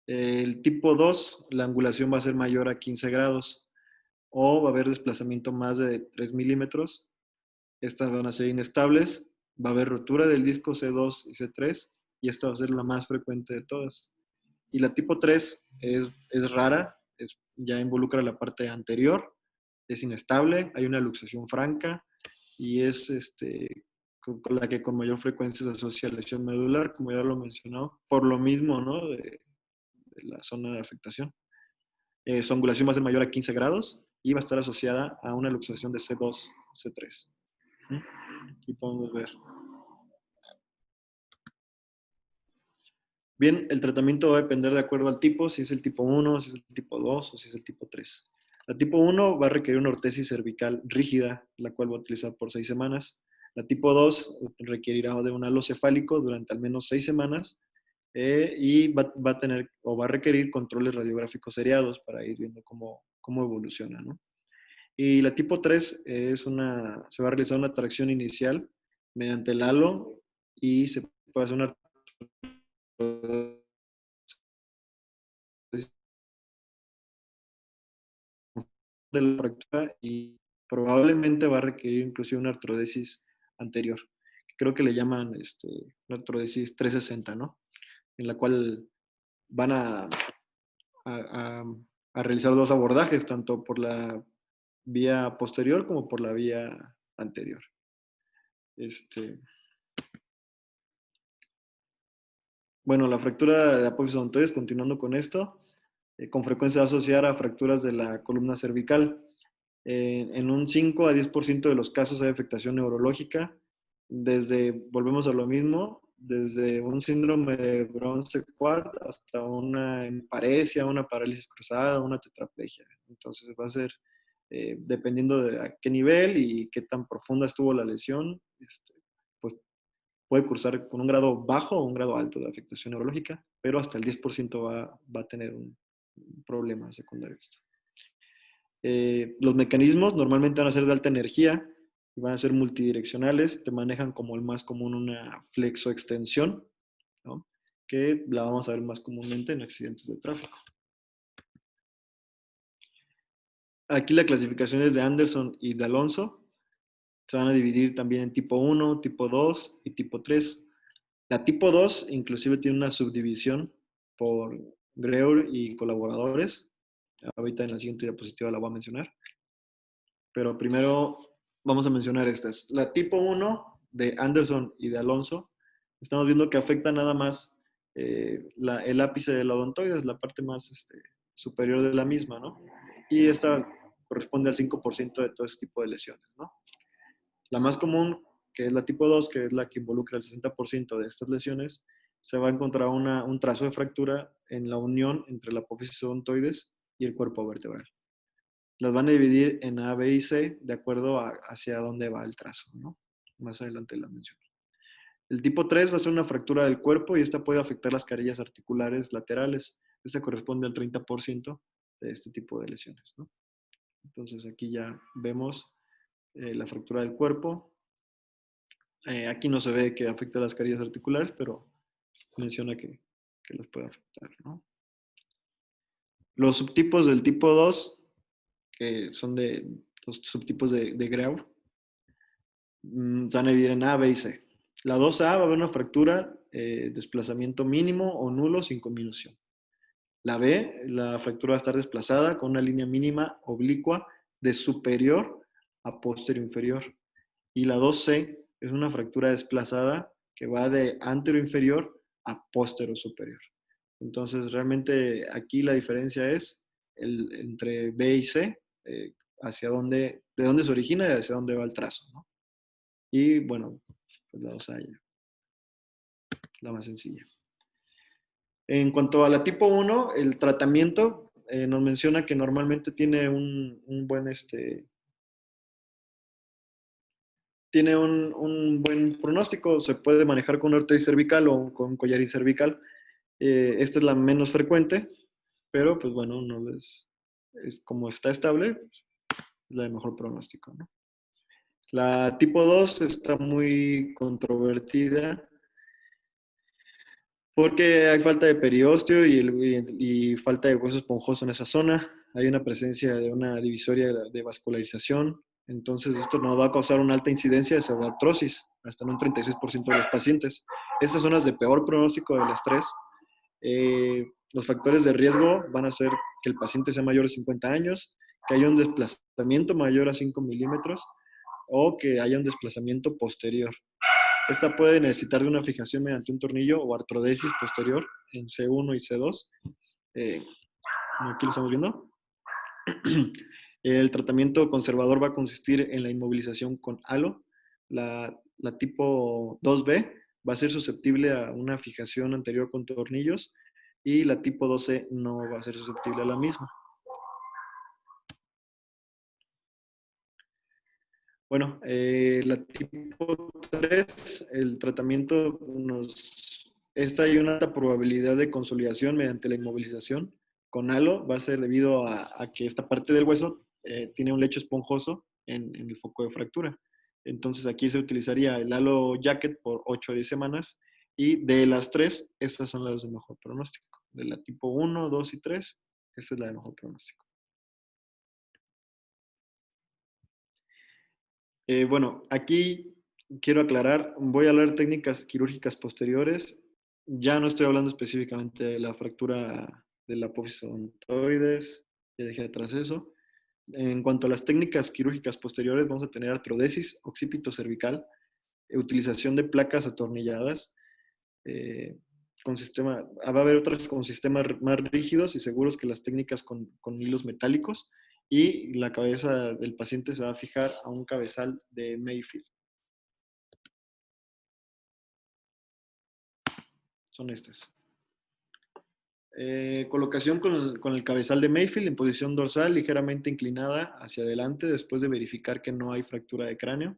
El tipo 2, la angulación va a ser mayor a 15 grados o va a haber desplazamiento más de 3 milímetros. Estas van a ser inestables, va a haber rotura del disco C2 y C3 y esta va a ser la más frecuente de todas. Y la tipo 3 es rara, ya involucra la parte anterior, es inestable, hay una luxación franca y es con la que con mayor frecuencia se asocia a lesión medular, como ya lo mencionó, por lo mismo, ¿no? De la zona de afectación. Su angulación va a ser mayor a 15 grados y va a estar asociada a una luxación de C2, C3. Aquí podemos ver. Bien, el tratamiento va a depender de acuerdo al tipo, si es el tipo 1, si es el tipo 2 o si es el tipo 3. La tipo 1 va a requerir una ortesis cervical rígida, la cual va a utilizar por 6 semanas. La tipo 2 requerirá de un halo cefálico durante al menos 6 semanas y va a tener o va a requerir controles radiográficos seriados para ir viendo cómo evoluciona, ¿no? Y la tipo 3 se va a realizar una tracción inicial mediante el halo y se puede hacer una de la fractura y probablemente va a requerir inclusive una artrodesis anterior, que creo que le llaman una artrodesis 360, ¿no? En la cual van a, a realizar dos abordajes, tanto por la vía posterior como por la vía anterior. Bueno, la fractura de apófisis odontoides, continuando con esto, con frecuencia va a asociar a fracturas de la columna cervical. En un 5 a 10% de los casos hay afectación neurológica, volvemos a lo mismo, desde un síndrome de Bronze-Quart hasta una emparesia, una parálisis cruzada, una tetraplegia. Entonces va a ser, dependiendo de a qué nivel y qué tan profunda estuvo la lesión, pues puede cursar con un grado bajo o un grado alto de afectación neurológica, pero hasta el 10% va a tener un problema secundario. Los mecanismos normalmente van a ser de alta energía y van a ser multidireccionales. Te manejan como el más común una flexoextensión, ¿no? Que la vamos a ver más comúnmente en accidentes de tráfico. Aquí la clasificación es de Anderson y de Alonso. Se van a dividir también en tipo 1, tipo 2 y tipo 3. La tipo 2 inclusive tiene una subdivisión por Greur y colaboradores. Ahorita en la siguiente diapositiva la voy a mencionar. Pero primero vamos a mencionar estas. La tipo 1 de Anderson y de Alonso, estamos viendo que afecta nada más el ápice de la odontoides, la parte más superior de la misma, ¿no? Y esta corresponde al 5% de todo este tipo de lesiones, ¿no? La más común, que es la tipo 2, que es la que involucra el 60% de estas lesiones, se va a encontrar un trazo de fractura en la unión entre la apófisis odontoides y el cuerpo vertebral. Las van a dividir en A, B y C de acuerdo hacia dónde va el trazo, ¿no? Más adelante la menciono. El tipo 3 va a ser una fractura del cuerpo y esta puede afectar las carillas articulares laterales. Esta corresponde al 30% de este tipo de lesiones, ¿no? Entonces aquí ya vemos la fractura del cuerpo. Aquí no se ve que afecta a las carillas articulares, pero menciona que los puede afectar, ¿no? Los subtipos del tipo 2, que son de los subtipos de Greur, se van a dividir en A, B y C. La 2A va a haber una fractura, desplazamiento mínimo o nulo sin conminución. La B, la fractura va a estar desplazada con una línea mínima oblicua de superior a posterior inferior. Y la 2C es una fractura desplazada que va de antero inferior a posterior superior. Entonces, realmente aquí la diferencia es entre B y C, de dónde se origina y hacia dónde va el trazo, ¿no? Y bueno, pues la 2A ya, la más sencilla. En cuanto a la tipo 1, el tratamiento nos menciona que normalmente tiene un buen pronóstico. Se puede manejar con ortesis cervical o con collarín cervical. Esta es la menos frecuente, pero pues bueno, como está estable, pues, es la de mejor pronóstico, ¿no? La tipo 2 está muy controvertida porque hay falta de periósteo y falta de hueso esponjoso en esa zona. Hay una presencia de una divisoria de vascularización. Entonces, esto nos va a causar una alta incidencia de pseudoartrosis, hasta en un 36% de los pacientes. Estas son las de peor pronóstico de las tres. Los factores de riesgo van a ser que el paciente sea mayor de 50 años, que haya un desplazamiento mayor a 5 milímetros o que haya un desplazamiento posterior. Esta puede necesitar de una fijación mediante un tornillo o artrodesis posterior en C1 y C2. Aquí lo estamos viendo. El tratamiento conservador va a consistir en la inmovilización con halo. La tipo 2B va a ser susceptible a una fijación anterior con tornillos y la tipo 2C no va a ser susceptible a la misma. Bueno, la tipo 3, el tratamiento esta hay una alta probabilidad de consolidación mediante la inmovilización. Con halo va a ser debido a que esta parte del hueso tiene un lecho esponjoso en el foco de fractura. Entonces aquí se utilizaría el halo jacket por 8 a 10 semanas y de las tres, estas son las de mejor pronóstico. De la tipo 1, 2 y 3, esta es la de mejor pronóstico. Bueno, aquí quiero aclarar, voy a hablar de técnicas quirúrgicas posteriores. Ya no estoy hablando específicamente de la fractura de la apófisis odontoides, ya dejé atrás eso. En cuanto a las técnicas quirúrgicas posteriores, vamos a tener artrodesis, occipito cervical, utilización de placas atornilladas, va a haber otras con sistemas más rígidos y seguros que las técnicas con hilos metálicos, y la cabeza del paciente se va a fijar a un cabezal de Mayfield. Son estas. Colocación con el cabezal de Mayfield en posición dorsal ligeramente inclinada hacia adelante después de verificar que no hay fractura de cráneo.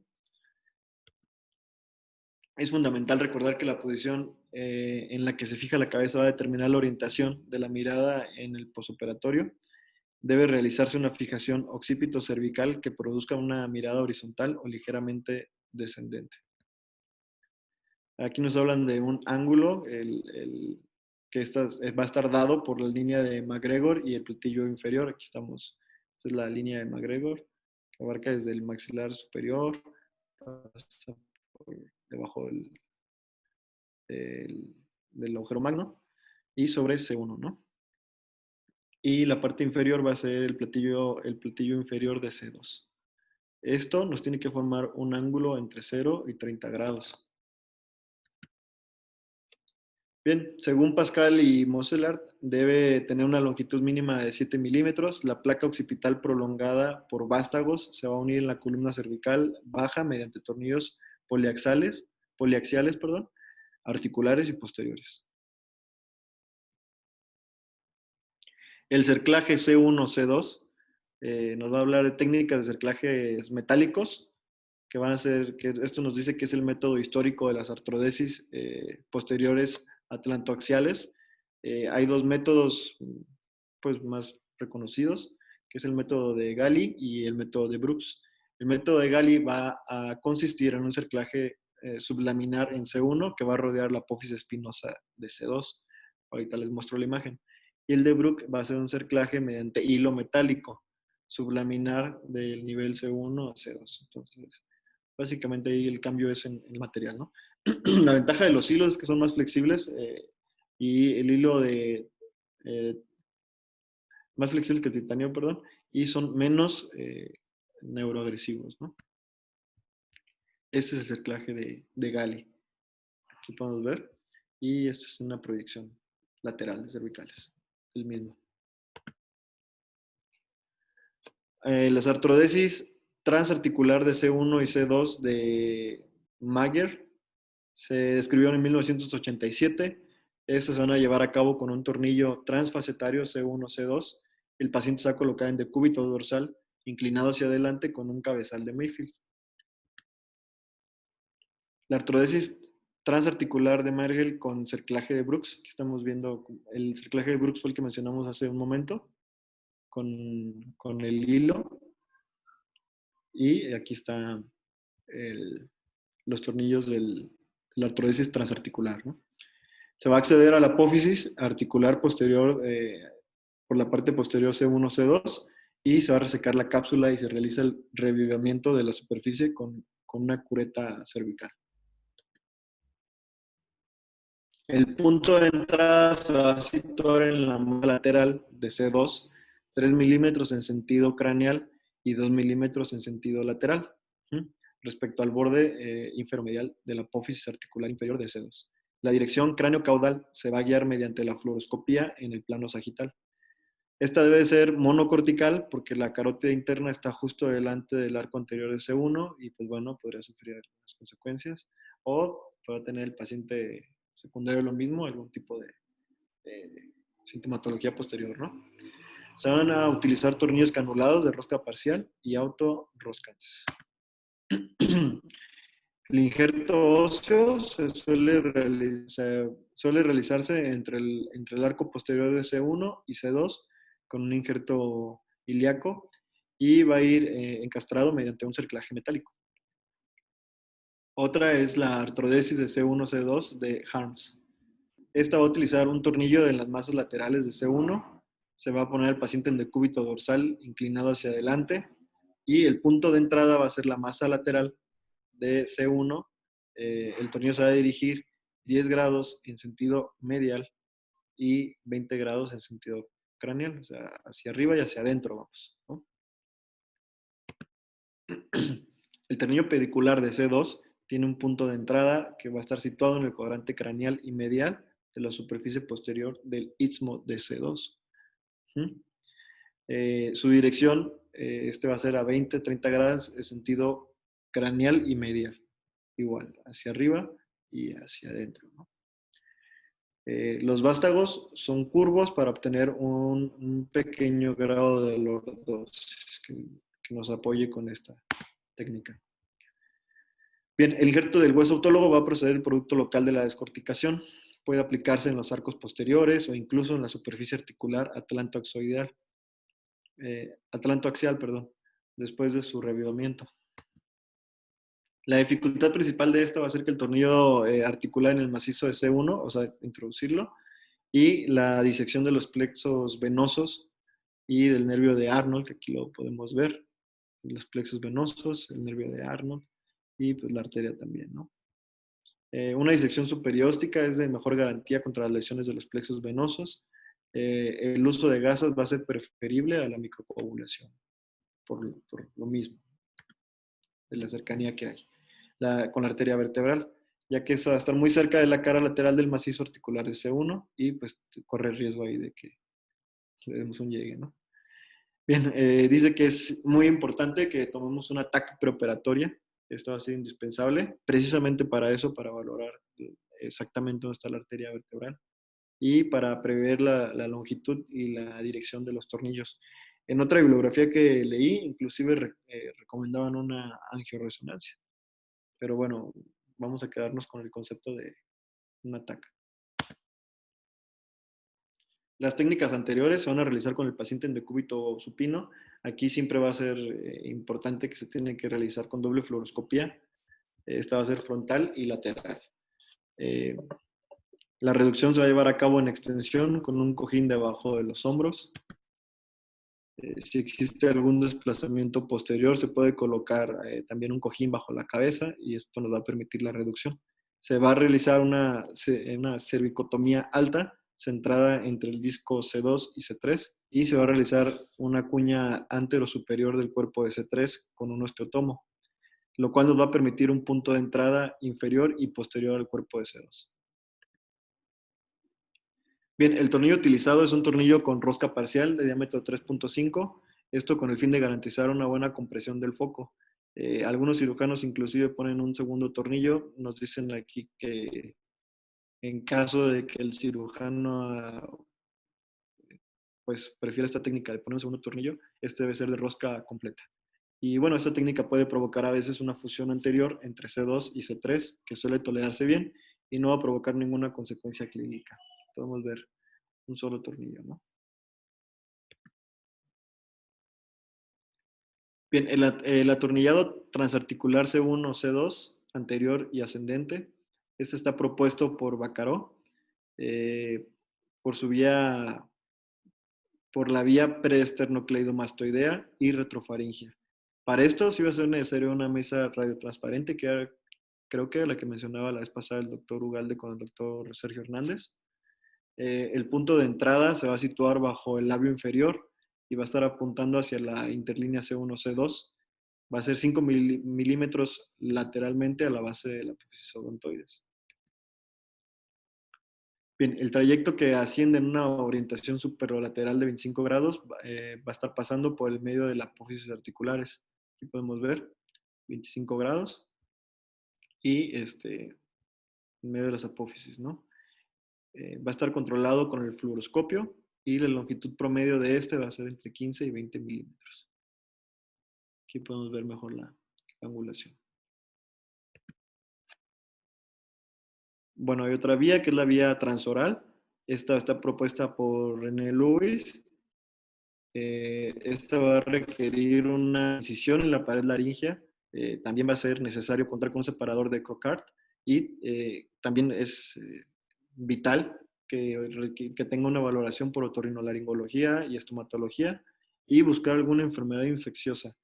Es fundamental recordar que la posición en la que se fija la cabeza va a determinar la orientación de la mirada en el posoperatorio. Debe realizarse una fijación occipito-cervical que produzca una mirada horizontal o ligeramente descendente. Aquí nos hablan de un ángulo que va a estar dado por la línea de McGregor y el platillo inferior. Aquí estamos, esta es la línea de McGregor, que abarca desde el maxilar superior, pasa por debajo del agujero magno y sobre C1, ¿no? Y la parte inferior va a ser el platillo inferior de C2. Esto nos tiene que formar un ángulo entre 0 y 30 grados. Bien, según Pascal y Mosellart, debe tener una longitud mínima de 7 milímetros. La placa occipital prolongada por vástagos se va a unir en la columna cervical baja mediante tornillos poliaxiales, articulares y posteriores. El cerclaje C1, C2 nos va a hablar de técnicas de cerclajes metálicos, que van a ser, que esto nos dice que es el método histórico de las artrodesis posteriores atlantoaxiales. Hay dos métodos pues, más reconocidos, que es el método de Galli y el método de Brooks. El método de Galli va a consistir en un cerclaje sublaminar en C1 que va a rodear la apófisis espinosa de C2. Ahorita les muestro la imagen. Y el de Brooks va a ser un cerclaje mediante hilo metálico sublaminar del nivel C1 a C2. Entonces, básicamente ahí el cambio es en el material, ¿no? La ventaja de los hilos es que son más flexibles y el hilo más flexibles que el titanio, perdón, y son menos neuroagresivos, ¿no? Este es el cerclaje de Galli. Aquí podemos ver. Y esta es una proyección lateral de cervicales. El mismo. Las artrodesis transarticular de C1 y C2 de Mager se describieron en 1987. Estas se van a llevar a cabo con un tornillo transfacetario C1, C2. El paciente se va a colocar en decúbito dorsal, inclinado hacia adelante con un cabezal de Mayfield. La artrodesis transarticular de Mergel con cerclaje de Brooks. Aquí estamos viendo, el cerclaje de Brooks fue el que mencionamos hace un momento, con el hilo. Y aquí está los tornillos de la artrodesis transarticular, ¿no? Se va a acceder a la apófisis articular posterior por la parte posterior C1, C2 y se va a resecar la cápsula y se realiza el revivimiento de la superficie con una cureta cervical. El punto de entrada se va a situar en la muela lateral de C2, 3 milímetros en sentido craneal y 2 milímetros en sentido lateral, respecto al borde inferomedial de la apófisis articular inferior de C2. La dirección cráneo-caudal se va a guiar mediante la fluoroscopía en el plano sagital. Esta debe ser monocortical porque la carótida interna está justo delante del arco anterior de C1 y pues bueno, podría sufrir algunas consecuencias. O puede tener el paciente secundario lo mismo, algún tipo de sintomatología posterior, ¿no? Se van a utilizar tornillos canulados de rosca parcial y autorroscantes. El injerto óseo suele realizarse entre el arco posterior de C1 y C2 con un injerto ilíaco y va a ir encastrado mediante un cerclaje metálico. Otra es la artrodesis de C1-C2 de Harms. Esta va a utilizar un tornillo en las masas laterales de C1. Se va a poner al paciente en decúbito dorsal inclinado hacia adelante y el punto de entrada va a ser la masa lateral de C1. El tornillo se va a dirigir 10 grados en sentido medial y 20 grados en sentido craneal, o sea, hacia arriba y hacia adentro vamos, ¿no? El tornillo pedicular de C2 tiene un punto de entrada que va a estar situado en el cuadrante craneal y medial de la superficie posterior del istmo de C2. Su dirección, va a ser a 20-30 grados en sentido craneal y medial, igual, hacia arriba y hacia adentro, ¿no? Los vástagos son curvos para obtener un pequeño grado de lordosis que nos apoye con esta técnica. Bien, el injerto del hueso autólogo va a proceder del producto local de la descorticación. Puede aplicarse en los arcos posteriores o incluso en la superficie articular atlantoaxial, después de su revivimiento. La dificultad principal de esto va a ser que el tornillo articular en el macizo de C1, o sea, introducirlo, y la disección de los plexos venosos y del nervio de Arnold, que aquí lo podemos ver, los plexos venosos, el nervio de Arnold y pues la arteria también, ¿no? Una disección superióstica es de mejor garantía contra las lesiones de los plexos venosos. El uso de gasas va a ser preferible a la microcoagulación, por lo mismo, de la cercanía que hay con la arteria vertebral, ya que esa va a estar muy cerca de la cara lateral del macizo articular de C1 y pues corre el riesgo ahí de que le demos un llegue, ¿no? Bien, dice que es muy importante que tomemos una TAC preoperatoria. Esto va a ser indispensable precisamente para eso, para valorar exactamente dónde está la arteria vertebral y para prever la longitud y la dirección de los tornillos. En otra bibliografía que leí, inclusive recomendaban una angioresonancia. Pero bueno, vamos a quedarnos con el concepto de una TAC. Las técnicas anteriores se van a realizar con el paciente en decúbito supino. Aquí siempre va a ser importante que se tiene que realizar con doble fluoroscopía. Esta va a ser frontal y lateral. La reducción se va a llevar a cabo en extensión con un cojín debajo de los hombros. Si existe algún desplazamiento posterior, se puede colocar también un cojín bajo la cabeza y esto nos va a permitir la reducción. Se va a realizar una cervicotomía alta centrada entre el disco C2 y C3 y se va a realizar una cuña antero-superior del cuerpo de C3 con un osteotomo, lo cual nos va a permitir un punto de entrada inferior y posterior al cuerpo de C2. Bien, el tornillo utilizado es un tornillo con rosca parcial de diámetro 3.5, esto con el fin de garantizar una buena compresión del foco. Algunos cirujanos inclusive ponen un segundo tornillo. Nos dicen aquí que en caso de que el cirujano pues prefiera esta técnica de poner un segundo tornillo, este debe ser de rosca completa. Y bueno, esta técnica puede provocar a veces una fusión anterior entre C2 y C3, que suele tolerarse bien y no va a provocar ninguna consecuencia clínica. Podemos ver un solo tornillo, ¿no? Bien, el atornillado transarticular C1 o C2, anterior y ascendente, este está propuesto por Bacaró, por su vía, por la vía preesternocleidomastoidea y retrofaringia. Para esto sí va a ser necesario una mesa radiotransparente, que era, creo que la que mencionaba la vez pasada el doctor Ugalde con el doctor Sergio Hernández. El punto de entrada se va a situar bajo el labio inferior y va a estar apuntando hacia la interlínea C1, C2. Va a ser 5 milímetros lateralmente a la base de la apófisis odontoides. Bien, el trayecto que asciende en una orientación superolateral de 25 grados va a estar pasando por el medio de las apófisis articulares. Aquí podemos ver 25 grados y en medio de las apófisis, ¿no? Va a estar controlado con el fluoroscopio y la longitud promedio de este va a ser entre 15 y 20 milímetros. Aquí podemos ver mejor la angulación. Bueno, hay otra vía que es la vía transoral. Esta está propuesta por René Lewis. Esta va a requerir una incisión en la pared laringea. También va a ser necesario contar con un separador de Crocart y también es vital que tenga una valoración por otorrinolaringología y estomatología y buscar alguna enfermedad infecciosa,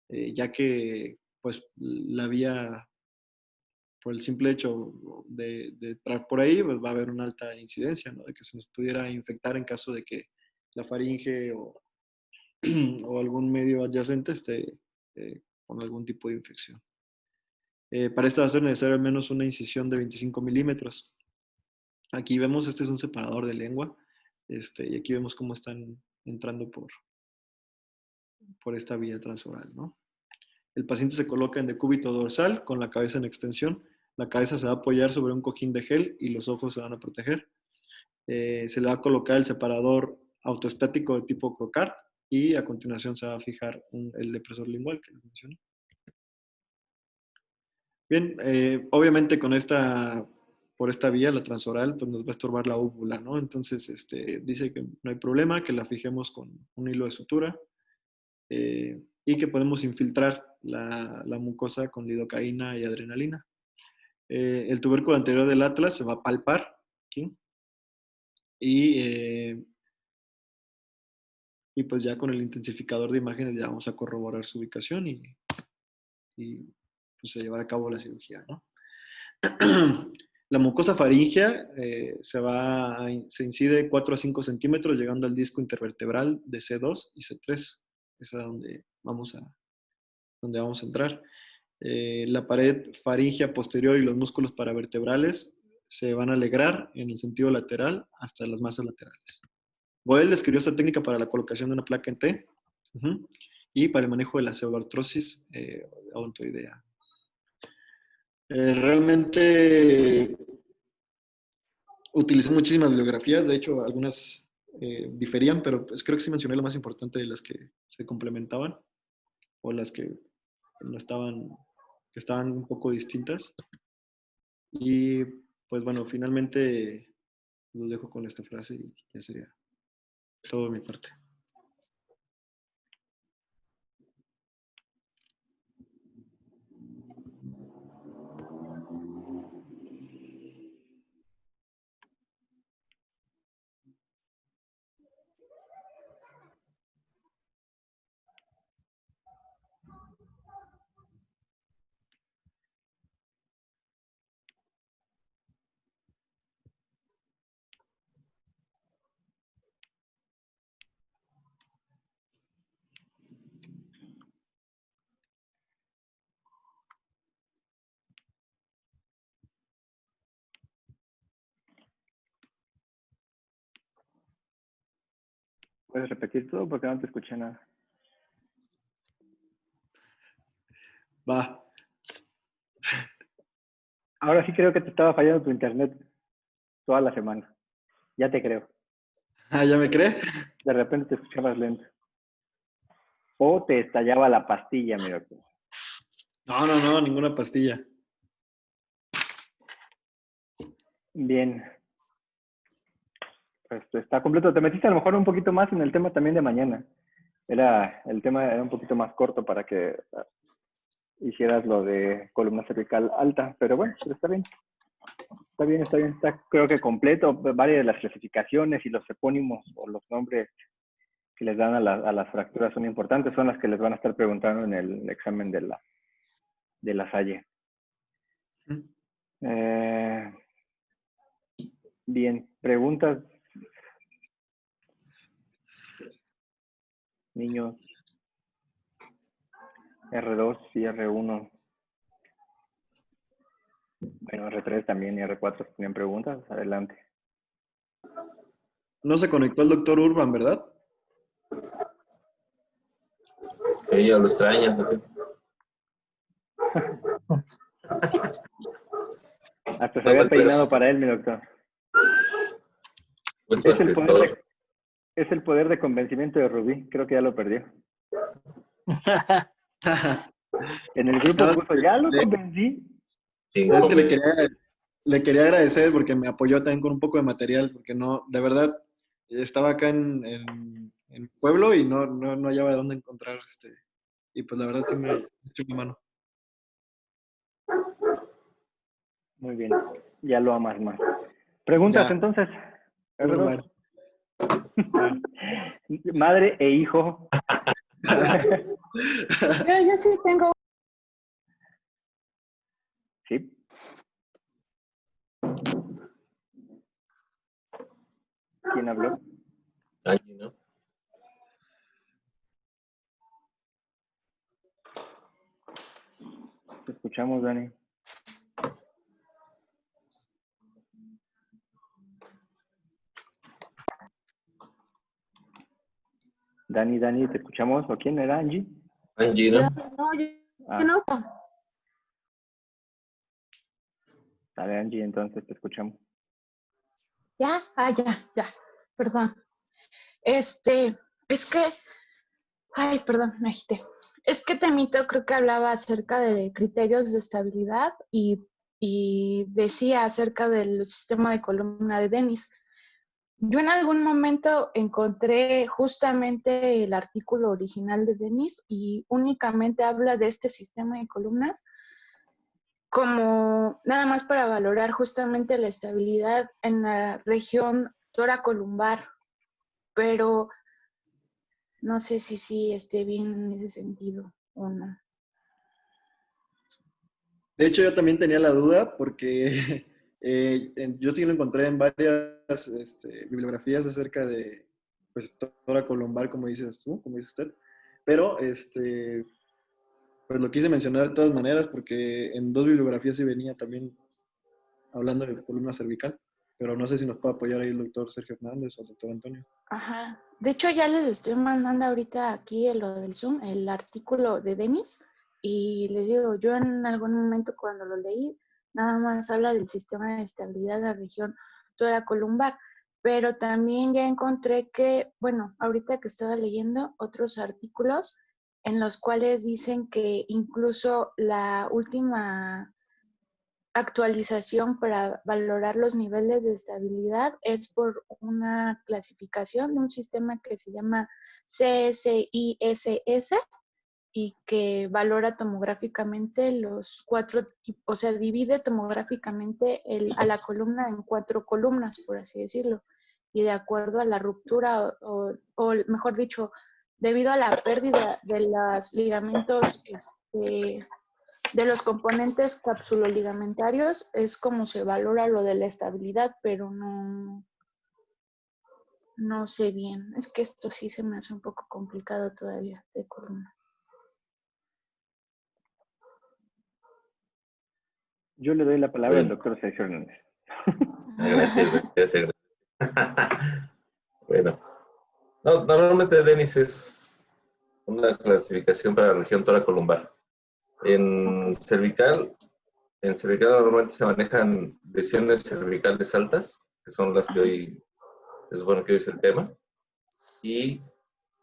ya que pues la vía, por el simple hecho de entrar por ahí, pues va a haber una alta incidencia, ¿no? De que se nos pudiera infectar en caso de que la faringe o algún medio adyacente esté con algún tipo de infección. Para esto va a ser necesario al menos una incisión de 25 milímetros. Aquí vemos, este es un separador de lengua, y aquí vemos cómo están entrando por esta vía transoral, ¿no? El paciente se coloca en decúbito dorsal con la cabeza en extensión. La cabeza se va a apoyar sobre un cojín de gel y los ojos se van a proteger. Se le va a colocar el separador autoestático de tipo Crocart y a continuación se va a fijar el depresor lingual que les mencioné. Bien, obviamente por esta vía, la transoral, pues nos va a estorbar la úvula, ¿no? Entonces, dice que no hay problema, que la fijemos con un hilo de sutura y que podemos infiltrar la mucosa con lidocaína y adrenalina. El tubérculo anterior del atlas se va a palpar aquí y pues ya con el intensificador de imágenes ya vamos a corroborar su ubicación y pues se llevará a cabo la cirugía, ¿no? La mucosa faríngea se incide 4 a 5 centímetros llegando al disco intervertebral de C2 y C3. Es donde vamos a entrar. La pared faríngea posterior y los músculos paravertebrales se van a alegrar en el sentido lateral hasta las masas laterales. Goel describió esta técnica para la colocación de una placa en T y para el manejo de la pseudoartrosis odontoidea. Realmente utilicé muchísimas bibliografías, de hecho algunas diferían, pero pues creo que sí mencioné la más importante de las que se complementaban o las que no estaban, que estaban un poco distintas. Y pues bueno, finalmente los dejo con esta frase y ya sería todo de mi parte. ¿Puedes repetir todo? Porque no te escuché nada. Va. Ahora sí creo que te estaba fallando tu internet toda la semana. Ya te creo. Ah, ¿ya me cree? De repente te escuchabas lento. O te estallaba la pastilla, mira. No, ninguna pastilla. Bien. Pues está completo. Te metiste a lo mejor un poquito más en el tema también de mañana. El tema era un poquito más corto para que hicieras lo de columna cervical alta, pero bueno, pero está bien. Está bien, está bien. Está creo que completo. Varias de las clasificaciones y los epónimos o los nombres que les dan a las fracturas son importantes, son las que les van a estar preguntando en el examen de la Salle. Bien, preguntas, niños. R2 y R1. Bueno, R3 también y R4 tienen preguntas. Adelante. No se conectó el doctor Urban, ¿verdad? Que ya lo extrañas, ¿ok? Hasta se había peinado para él, mi doctor. Pues Es el poder de convencimiento de Rubí. Creo que ya lo perdió. En el grupo puso, ya lo convencí. Es que le quería agradecer porque me apoyó también con un poco de material, porque no, de verdad, estaba acá en pueblo y no hallaba dónde encontrar y pues la verdad sí me echó mi mano. Muy bien, ya lo amas más. ¿Preguntas Ya. entonces? Urban. Madre e hijo. Yo sí tengo. Sí. ¿Quién habló? Angie, ¿no? Te escuchamos, Dani. Dani, ¿te escuchamos? ¿O quién era, Angie? Angie, ¿no? No, yo Ah, no. dale, Angie, entonces te escuchamos. Ya, ya. Perdón. Es que, ay, perdón, me agité. Es que Temito creo que hablaba acerca de criterios de estabilidad y decía acerca del sistema de columna de Dennis. Yo en algún momento encontré justamente el artículo original de Dennis y únicamente habla de este sistema de columnas como nada más para valorar justamente la estabilidad en la región toracolumbar, pero no sé si sí esté bien en ese sentido o no. De hecho, yo también tenía la duda porque yo sí lo encontré en varias bibliografías acerca de pues, toracolumbar, como dices tú, como dice usted, pero pues lo quise mencionar de todas maneras porque en dos bibliografías sí venía también hablando de columna cervical, pero no sé si nos puede apoyar ahí el doctor Sergio Hernández o el doctor Antonio. Ajá. De hecho, ya les estoy mandando ahorita aquí en lo del Zoom el artículo de Dennis y les digo, yo en algún momento cuando lo leí, nada más habla del sistema de estabilidad de la región toracolumbar, pero también ya encontré que, bueno, ahorita que estaba leyendo otros artículos en los cuales dicen que incluso la última actualización para valorar los niveles de estabilidad es por una clasificación de un sistema que se llama CSISS y que valora tomográficamente los cuatro tipos, o sea, divide tomográficamente a la columna en 4 columnas, por así decirlo, y de acuerdo a la ruptura o mejor dicho, debido a la pérdida de los ligamentos de los componentes capsuloligamentarios es como se valora lo de la estabilidad, pero no sé bien. Es que esto sí se me hace un poco complicado todavía de columna. Yo le doy la palabra al doctor Sergio Hernández. Gracias. Bueno, no, normalmente Dennis es una clasificación para la región toracolumbar. En cervical normalmente se manejan lesiones cervicales altas, que son las que hoy, se supone que hoy es el tema, y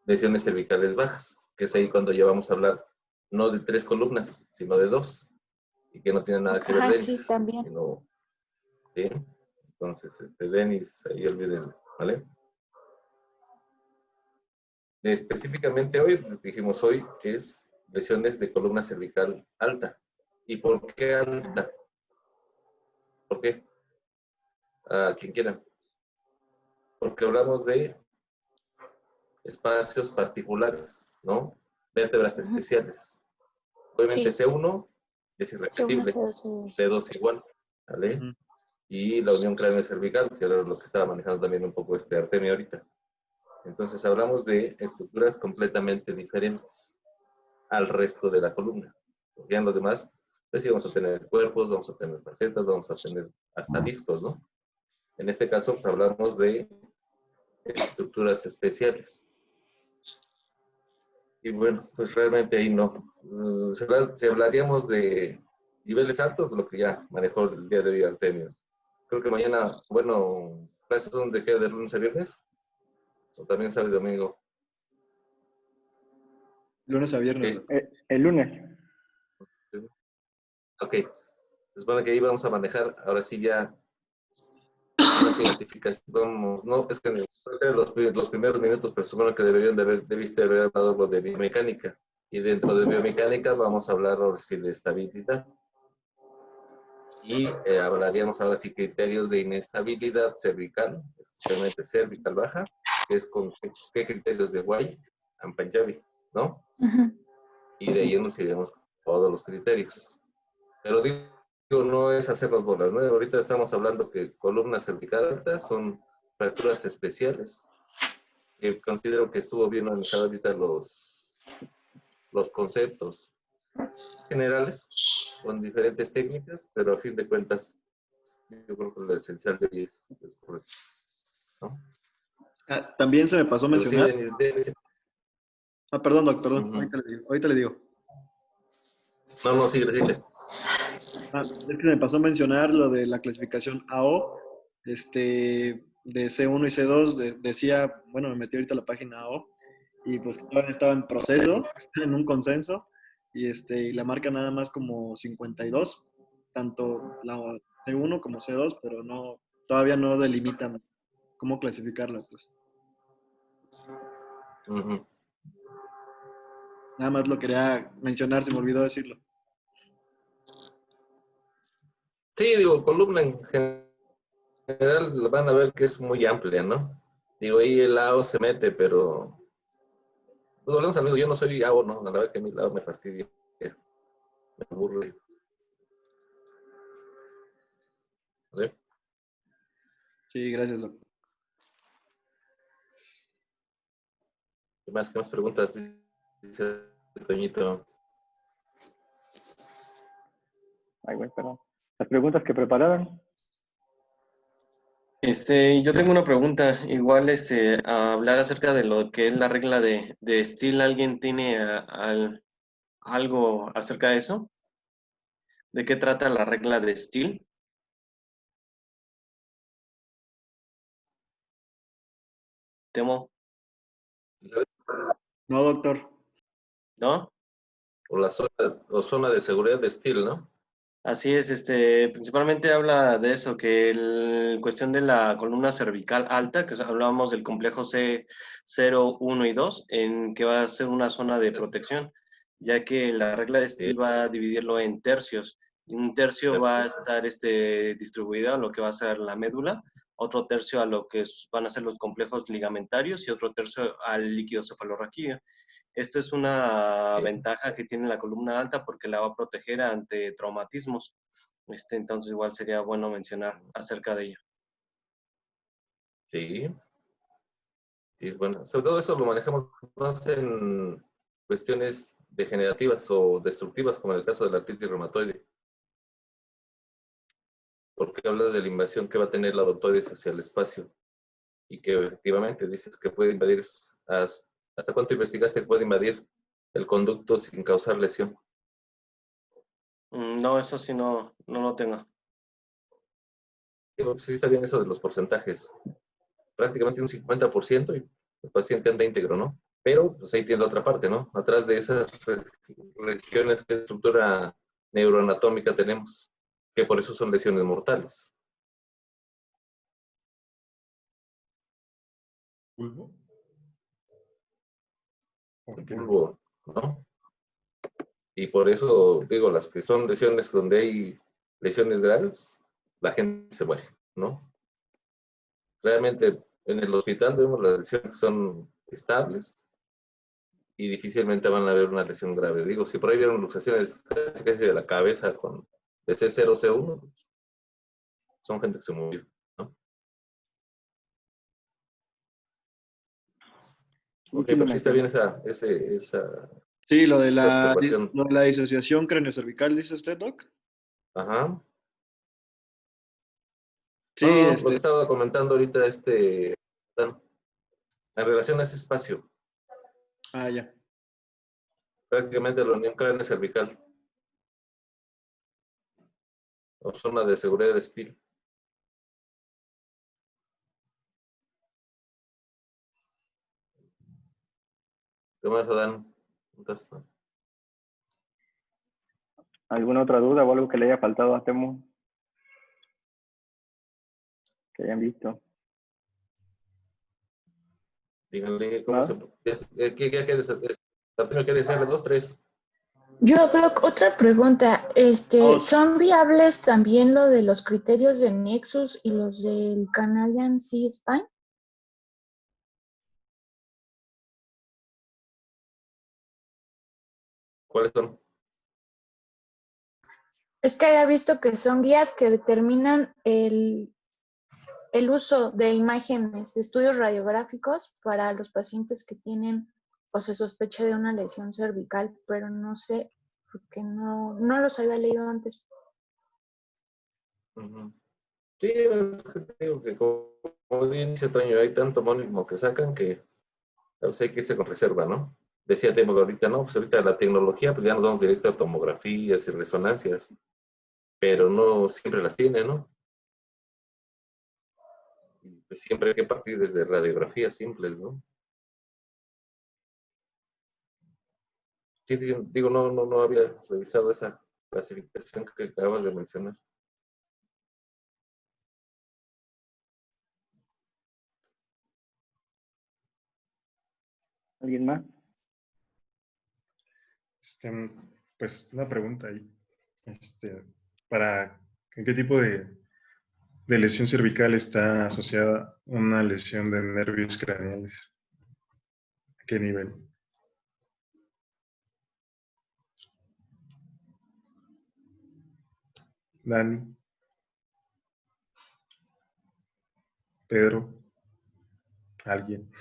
lesiones cervicales bajas, que es ahí cuando ya vamos a hablar no de 3 columnas, sino de 2, y que no tiene nada que ver Ajá, Dennis. sí, también. ¿Sí? Entonces, Dennis, ahí olvídenlo, ¿vale? específicamente hoy, dijimos hoy, es lesiones de columna cervical alta. ¿Y por qué alta? ¿Por qué? A quien quiera. Porque hablamos de espacios particulares, ¿no? Vértebras especiales. Obviamente Sí. C1 es irrepetible, C2 igual, ¿vale? Ujú. Y la unión cráneo-cervical, que era lo que estaba manejando también un poco Artemio ahorita. Entonces hablamos de estructuras completamente diferentes al resto de la columna. Porque en los demás, pues sí vamos a tener cuerpos, vamos a tener facetas, vamos a tener hasta discos, ¿no? En este caso, pues hablamos de estructuras especiales. Y bueno, pues realmente ahí no. Si hablaríamos de niveles altos, lo que ya manejó el día de hoy Artemio. Creo que mañana, bueno, ¿clases son de qué? ¿De lunes a viernes? ¿O también sábado y domingo? Lunes a viernes. ¿Qué? El lunes. Ok. Se supone que ahí vamos a manejar, ahora sí ya, una clasificación. No, es que los primeros minutos, pero supongo que debiste haber hablado algo de biomecánica. Y dentro de biomecánica vamos a hablar ahora sí de estabilidad. Y hablaríamos ahora sí criterios de inestabilidad cervical, especialmente cervical baja, que es con qué criterios de Guay and Punjabi, ¿no? Y de ahí nos iríamos todos los criterios. Pero digo, no es hacernos bolas, ¿no? Ahorita estamos hablando que columna cervical alta son fracturas especiales, que considero que estuvo bien manejado ahorita los conceptos generales con diferentes técnicas, pero a fin de cuentas yo creo que lo esencial de ahí es correcto, ¿no? También se me pasó Pero sí, mencionar. Denis, Perdón, Doc, perdón. uh-huh. Ahorita le digo. No, sigue. Es que se me pasó mencionar lo de la clasificación AO, de C1 y C2, decía, bueno, me metí ahorita a la página AO, y pues que todavía estaba en proceso, está en un consenso, y la marca nada más como 52, tanto la C1 como C2, pero no, todavía no delimitan cómo clasificarla, pues. Uh-huh. Nada más lo quería mencionar, se me olvidó decirlo. Sí, digo, columna en general van a ver que es muy amplia, ¿no? Digo, ahí el AO se mete, pero pues volvemos al mismo, yo no soy AO, ¿no? La verdad que a mi lado me fastidia, me aburre. ¿Sí? Sí, gracias, Doc. ¿Qué más preguntas? Dice Toñito. Ay, güey, perdón. Las preguntas que prepararon. Yo tengo una pregunta, igual a hablar acerca de lo que es la regla de Steele. ¿Alguien tiene algo acerca de eso? ¿De qué trata la regla de Steele? Temo, No, doctor. ¿no? O la zona de seguridad de Steele, ¿no? Así es, principalmente habla de eso, que la cuestión de la columna cervical alta, que hablábamos del complejo C0, 1 y 2, en que va a ser una zona de protección, ya que la regla de Sí. Steele va a dividirlo en tercios. Un tercio va a estar distribuido a lo que va a ser la médula, otro tercio a lo que van a ser los complejos ligamentarios y otro tercio al líquido cefalorraquídeo. Esto es una Sí. ventaja que tiene la columna alta porque la va a proteger ante traumatismos. Entonces igual sería bueno mencionar acerca de ello. Sí. Sí, bueno, sobre todo eso lo manejamos más en cuestiones degenerativas o destructivas, como en el caso de la artritis reumatoide. Porque hablas de la invasión que va a tener la odontoides hacia el espacio y que efectivamente dices que puede invadir, ¿hasta cuánto investigaste que puede invadir el conducto sin causar lesión? No, eso sí no lo tengo. Digo, sí está bien eso de los porcentajes. Prácticamente un 50% y el paciente anda íntegro, ¿no? Pero pues ahí tiene la otra parte, ¿no? Atrás de esas regiones, ¿qué estructura neuroanatómica tenemos? Que por eso son lesiones mortales. ¿Pulvo? Ok. bulbo, ¿no? Y por eso, digo, las que son lesiones donde hay lesiones graves, la gente se muere, ¿no? Realmente en el hospital vemos las lesiones que son estables y difícilmente van a haber una lesión grave. Digo, si por ahí vieron luxaciones casi de la cabeza con de C0, C1, son gente que se murió, ¿no? Ok, pero sí está bien esa Sí, lo de la observación. disociación craneocervical, dice usted, Doc. Ajá. Sí, No, lo que estaba comentando ahorita, en relación a ese espacio, ya. prácticamente la unión cráneo cervical, o zona de seguridad de Steele. ¿Qué más, Adán? ¿Alguna otra duda o algo que le haya faltado a Temo? Que hayan visto. Díganle cómo se... ¿Qué quieres hacer? ¿Tartino quiere hacerle 2, 3? Yo, Doc, otra pregunta. ¿Son viables también lo de los criterios de Nexus y los del Canadian C-Spine? ¿Cuáles son? Es que había visto que son guías que determinan el uso de imágenes, de estudios radiográficos para los pacientes que tienen o se sospecha de una lesión cervical, pero no sé, porque no los había leído antes. Sí, es que digo que como bien dice Toño, hay tanto homónimo que sacan que pues, hay que irse con reserva, ¿no? Decía Temo que ahorita, no, pues ahorita la tecnología, pues ya nos vamos directo a tomografías y resonancias, pero no siempre las tiene, ¿no? Pues siempre hay que partir desde radiografías simples, ¿no? Sí, digo, no había revisado esa clasificación que acabas de mencionar. ¿Alguien más? Pues una pregunta ahí. ¿En qué tipo de lesión cervical está asociada una lesión de nervios craneales? ¿A qué nivel? Dani. Pedro. ¿Alguien?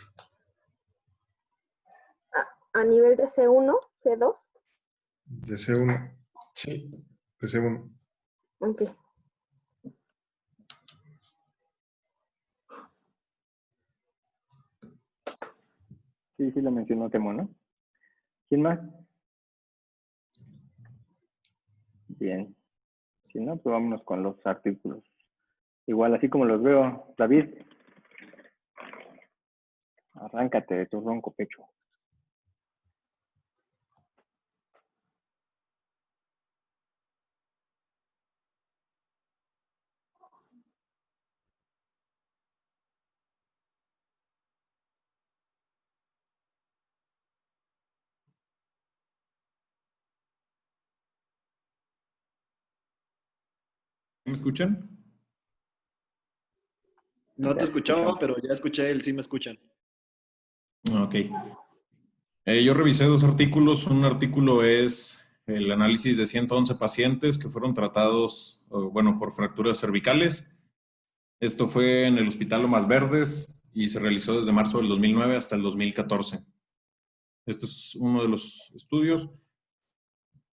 ¿A nivel de C1, C2? De C1. Sí, de C1. Ok. Sí, lo mencionó Temo, ¿no? ¿Quién más? Bien. Si no, pues vámonos con los artículos. Igual, así como los veo, David, arráncate de tu ronco pecho. ¿Me escuchan? No te escuchaba, pero ya escuché el sí me escuchan. Ok. Yo revisé 2 artículos. Un artículo es el análisis de 111 pacientes que fueron tratados, por fracturas cervicales. Esto fue en el Hospital Lomas Verdes y se realizó desde marzo del 2009 hasta el 2014. Este es uno de los estudios.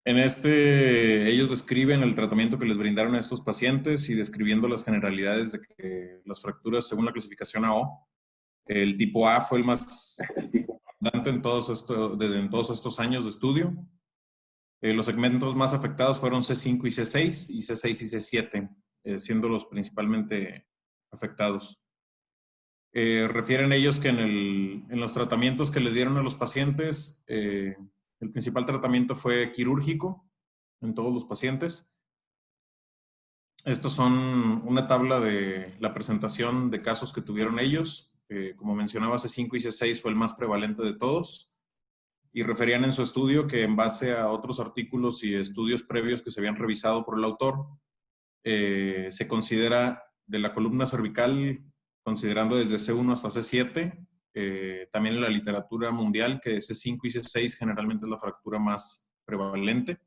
En ellos describen el tratamiento que les brindaron a estos pacientes y describiendo las generalidades de que las fracturas, según la clasificación AO, el tipo A fue el más abundante en todos estos años de estudio. Los segmentos más afectados fueron C5 y C6, y C6 y C7, siendo los principalmente afectados. Refieren ellos que en los tratamientos que les dieron a los pacientes, el principal tratamiento fue quirúrgico en todos los pacientes. Estos son una tabla de la presentación de casos que tuvieron ellos. Como mencionaba, C5 y C6 fue el más prevalente de todos. y referían en su estudio que en base a otros artículos y estudios previos que se habían revisado por el autor, se considera de la columna cervical, considerando desde C1 hasta C7, también en la literatura mundial, que C5 y C6 generalmente es la fractura más prevalente.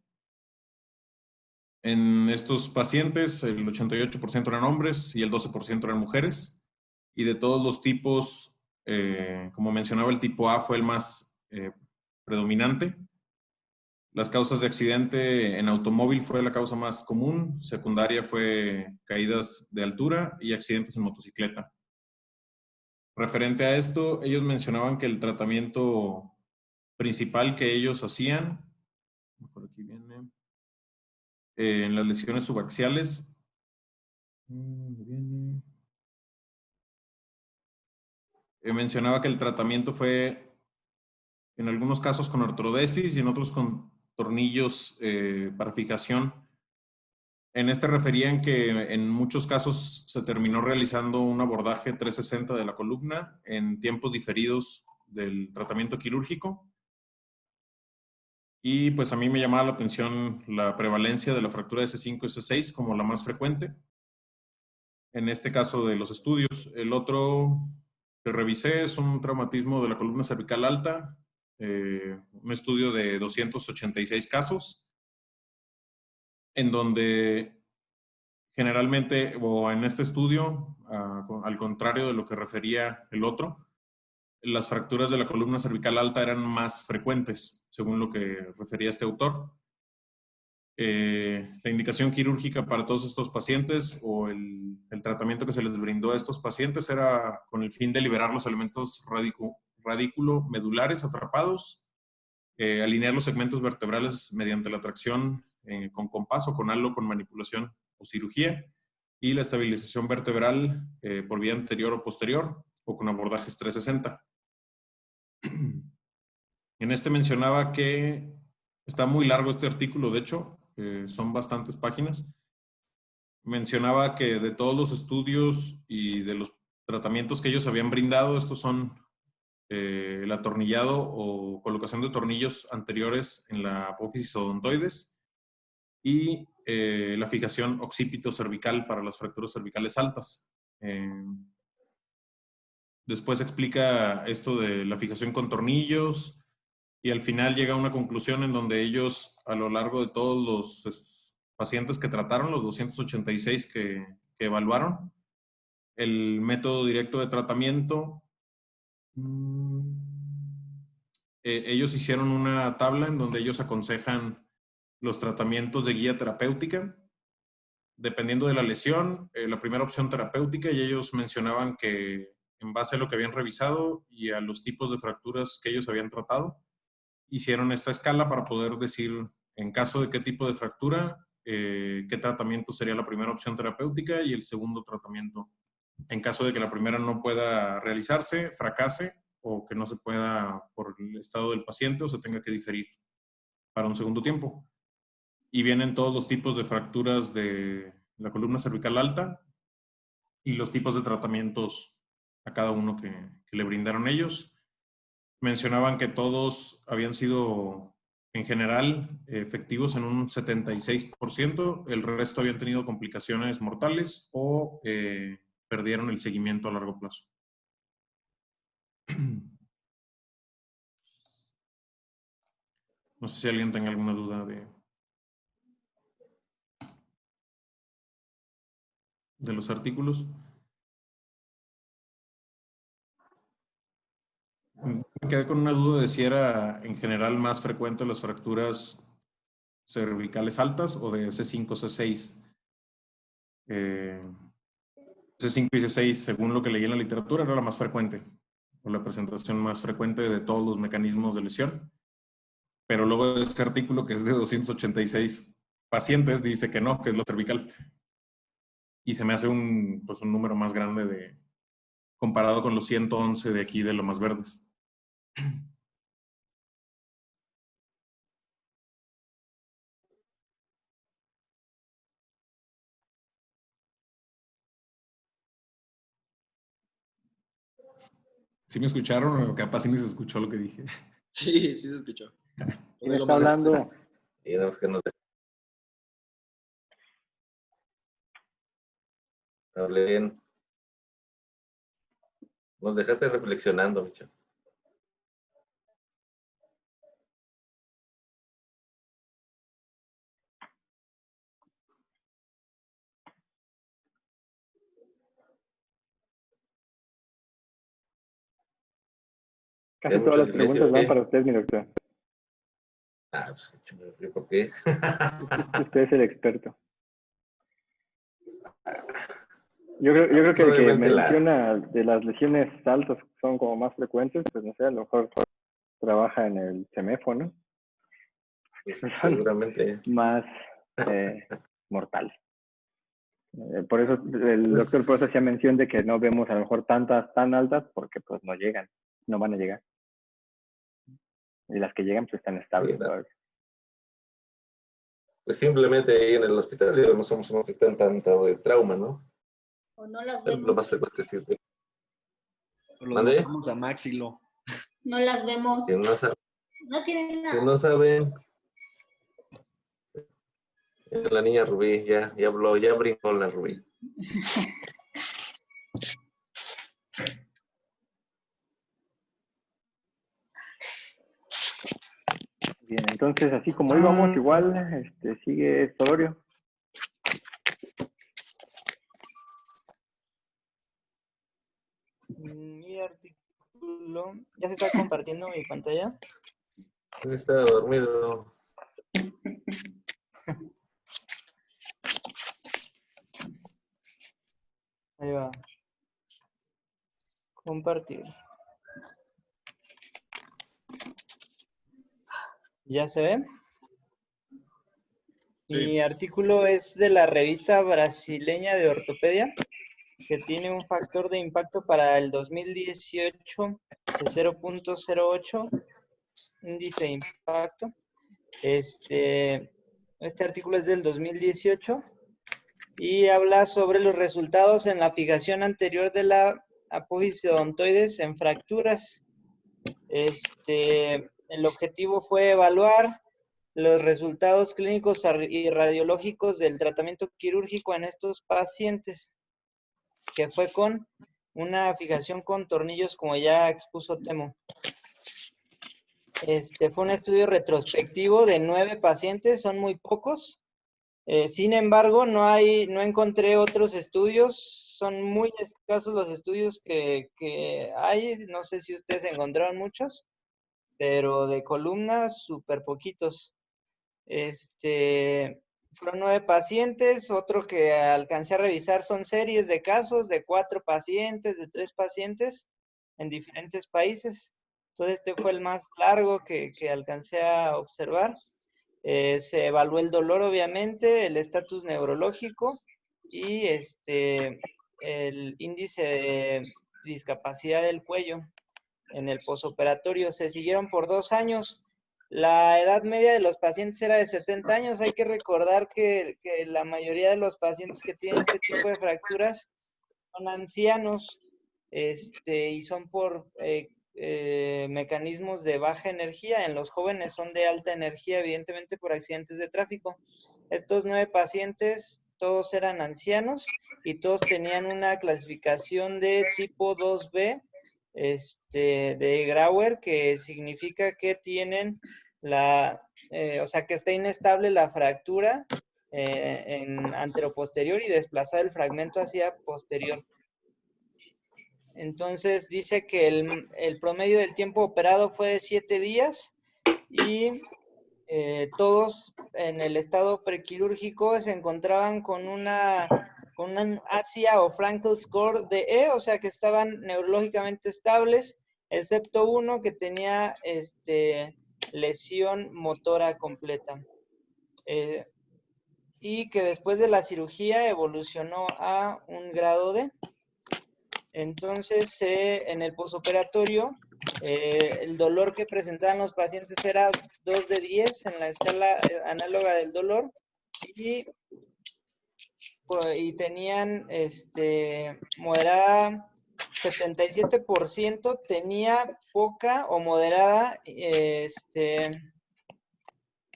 En estos pacientes, el 88% eran hombres y el 12% eran mujeres. Y de todos los tipos, como mencionaba, el tipo A fue el más predominante. Las causas de accidente en automóvil fue la causa más común. Secundaria fue caídas de altura y accidentes en motocicleta. Referente a esto, ellos mencionaban que el tratamiento principal que ellos hacían, por aquí viene, en las lesiones subaxiales, mencionaba que el tratamiento fue en algunos casos con ortodesis y en otros con tornillos para fijación. En este referían que en muchos casos se terminó realizando un abordaje 360 de la columna en tiempos diferidos del tratamiento quirúrgico. Y pues a mí me llamaba la atención la prevalencia de la fractura de C5 y C6 como la más frecuente. En este caso de los estudios. El otro que revisé es un traumatismo de la columna cervical alta, un estudio de 286 casos, en donde generalmente, o en este estudio, al contrario de lo que refería el otro, las fracturas de la columna cervical alta eran más frecuentes, según lo que refería este autor. La indicación quirúrgica para todos estos pacientes o el tratamiento que se les brindó a estos pacientes era con el fin de liberar los elementos radículo-medulares atrapados, alinear los segmentos vertebrales mediante la tracción con compás o con halo con manipulación o cirugía, y la estabilización vertebral por vía anterior o posterior o con abordajes 360. En este mencionaba que está muy largo este artículo, de hecho, son bastantes páginas. Mencionaba que de todos los estudios y de los tratamientos que ellos habían brindado, estos son el atornillado o colocación de tornillos anteriores en la apófisis odontoides y la fijación occipito-cervical para las fracturas cervicales altas. Después explica esto de la fijación con tornillos y al final llega a una conclusión en donde ellos, a lo largo de todos los pacientes que trataron, los 286 que evaluaron, el método directo de tratamiento, ellos hicieron una tabla en donde ellos aconsejan los tratamientos de guía terapéutica, dependiendo de la lesión, la primera opción terapéutica, y ellos mencionaban que en base a lo que habían revisado y a los tipos de fracturas que ellos habían tratado, hicieron esta escala para poder decir, en caso de qué tipo de fractura, qué tratamiento sería la primera opción terapéutica y el segundo tratamiento. En caso de que la primera no pueda realizarse, fracase, o que no se pueda por el estado del paciente o se tenga que diferir para un segundo tiempo. Y vienen todos los tipos de fracturas de la columna cervical alta y los tipos de tratamientos a cada uno que le brindaron ellos. Mencionaban que todos habían sido, en general, efectivos en un 76%, el resto habían tenido complicaciones mortales o perdieron el seguimiento a largo plazo. No sé si alguien tenga alguna duda de los artículos. Me quedé con una duda de si era en general más frecuente las fracturas cervicales altas o de C5, C6. C5 y C6, según lo que leí en la literatura, era la más frecuente, o la presentación más frecuente de todos los mecanismos de lesión. Pero luego de este artículo, que es de 286 pacientes, dice que no, que es la cervical. Y se me hace un número más grande comparado con los 111 de aquí de Lomas Verdes. ¿Sí me escucharon o capaz sí ni se escuchó lo que dije? Sí, sí se escuchó. ¿Quién está hablando? Y no, es que nos hablen. Nos dejaste reflexionando, Micho. Casi Hay todas mucho las silencio, preguntas van ¿qué? para usted, mi doctor. Ah, pues, ¿yo por qué? Usted es el experto. Yo creo que Pues el que obviamente menciona de las lesiones altas son como más frecuentes, pues no sé, a lo mejor trabaja en el CEMEFO, ¿no? pues, Son seguramente. más mortales. Por eso el doctor por eso Pues, hacía mención de que no vemos a lo mejor tantas tan altas porque pues no llegan, no van a llegar. Y las que llegan pues están sí, estables no. todavía. Pues simplemente ahí en el hospital, digo, no somos un hospital tanto de trauma, ¿no? O no las Pero lo vemos. más frecuente sí. Los ¿Mande? mandamos a Maxilo. No las vemos. Si no, No tienen si nada. no saben, la niña Rubí ya habló, ya brincó la Rubí. Bien, entonces así como íbamos, igual sigue Solorio. Mi artículo, ¿ya se está compartiendo mi pantalla? Está dormido. Ahí va. Compartir. ¿Ya se ve? Sí. Mi artículo es de la revista brasileña de ortopedia, que tiene un factor de impacto para el 2018 de 0.08, índice de impacto. Este artículo es del 2018 y habla sobre los resultados en la fijación anterior de la apófisis odontoides en fracturas. El objetivo fue evaluar los resultados clínicos y radiológicos del tratamiento quirúrgico en estos pacientes, que fue con una fijación con tornillos, como ya expuso Temo. Fue un estudio retrospectivo de 9 pacientes, son muy pocos. Sin embargo, no encontré otros estudios, son muy escasos los estudios que hay, no sé si ustedes encontraron muchos, pero de columnas, súper poquitos. Fueron 9 pacientes, otro que alcancé a revisar son series de casos de 4 pacientes, de 3 pacientes en diferentes países. Entonces fue el más largo que alcancé a observar. Se evaluó el dolor, obviamente, el estatus neurológico y el índice de discapacidad del cuello en el posoperatorio. Se siguieron por 2 años. La edad media de los pacientes era de 70 años. Hay que recordar que la mayoría de los pacientes que tienen este tipo de fracturas son ancianos y son por mecanismos de baja energía. En los jóvenes son de alta energía, evidentemente por accidentes de tráfico. Estos 9 pacientes, todos eran ancianos y todos tenían una clasificación de tipo 2B, de Grauer, que significa que tienen o sea, que está inestable la fractura en anteroposterior y desplazado el fragmento hacia posterior. Entonces dice que el promedio del tiempo operado fue de 7 días y todos en el estado prequirúrgico se encontraban con un ASIA o Frankel Score de E, o sea que estaban neurológicamente estables, excepto uno que tenía lesión motora completa. Y que después de la cirugía evolucionó a un grado D. Entonces, en el posoperatorio, el dolor que presentaban los pacientes era 2 de 10 en la escala análoga del dolor y tenían moderada 77% tenía poca o moderada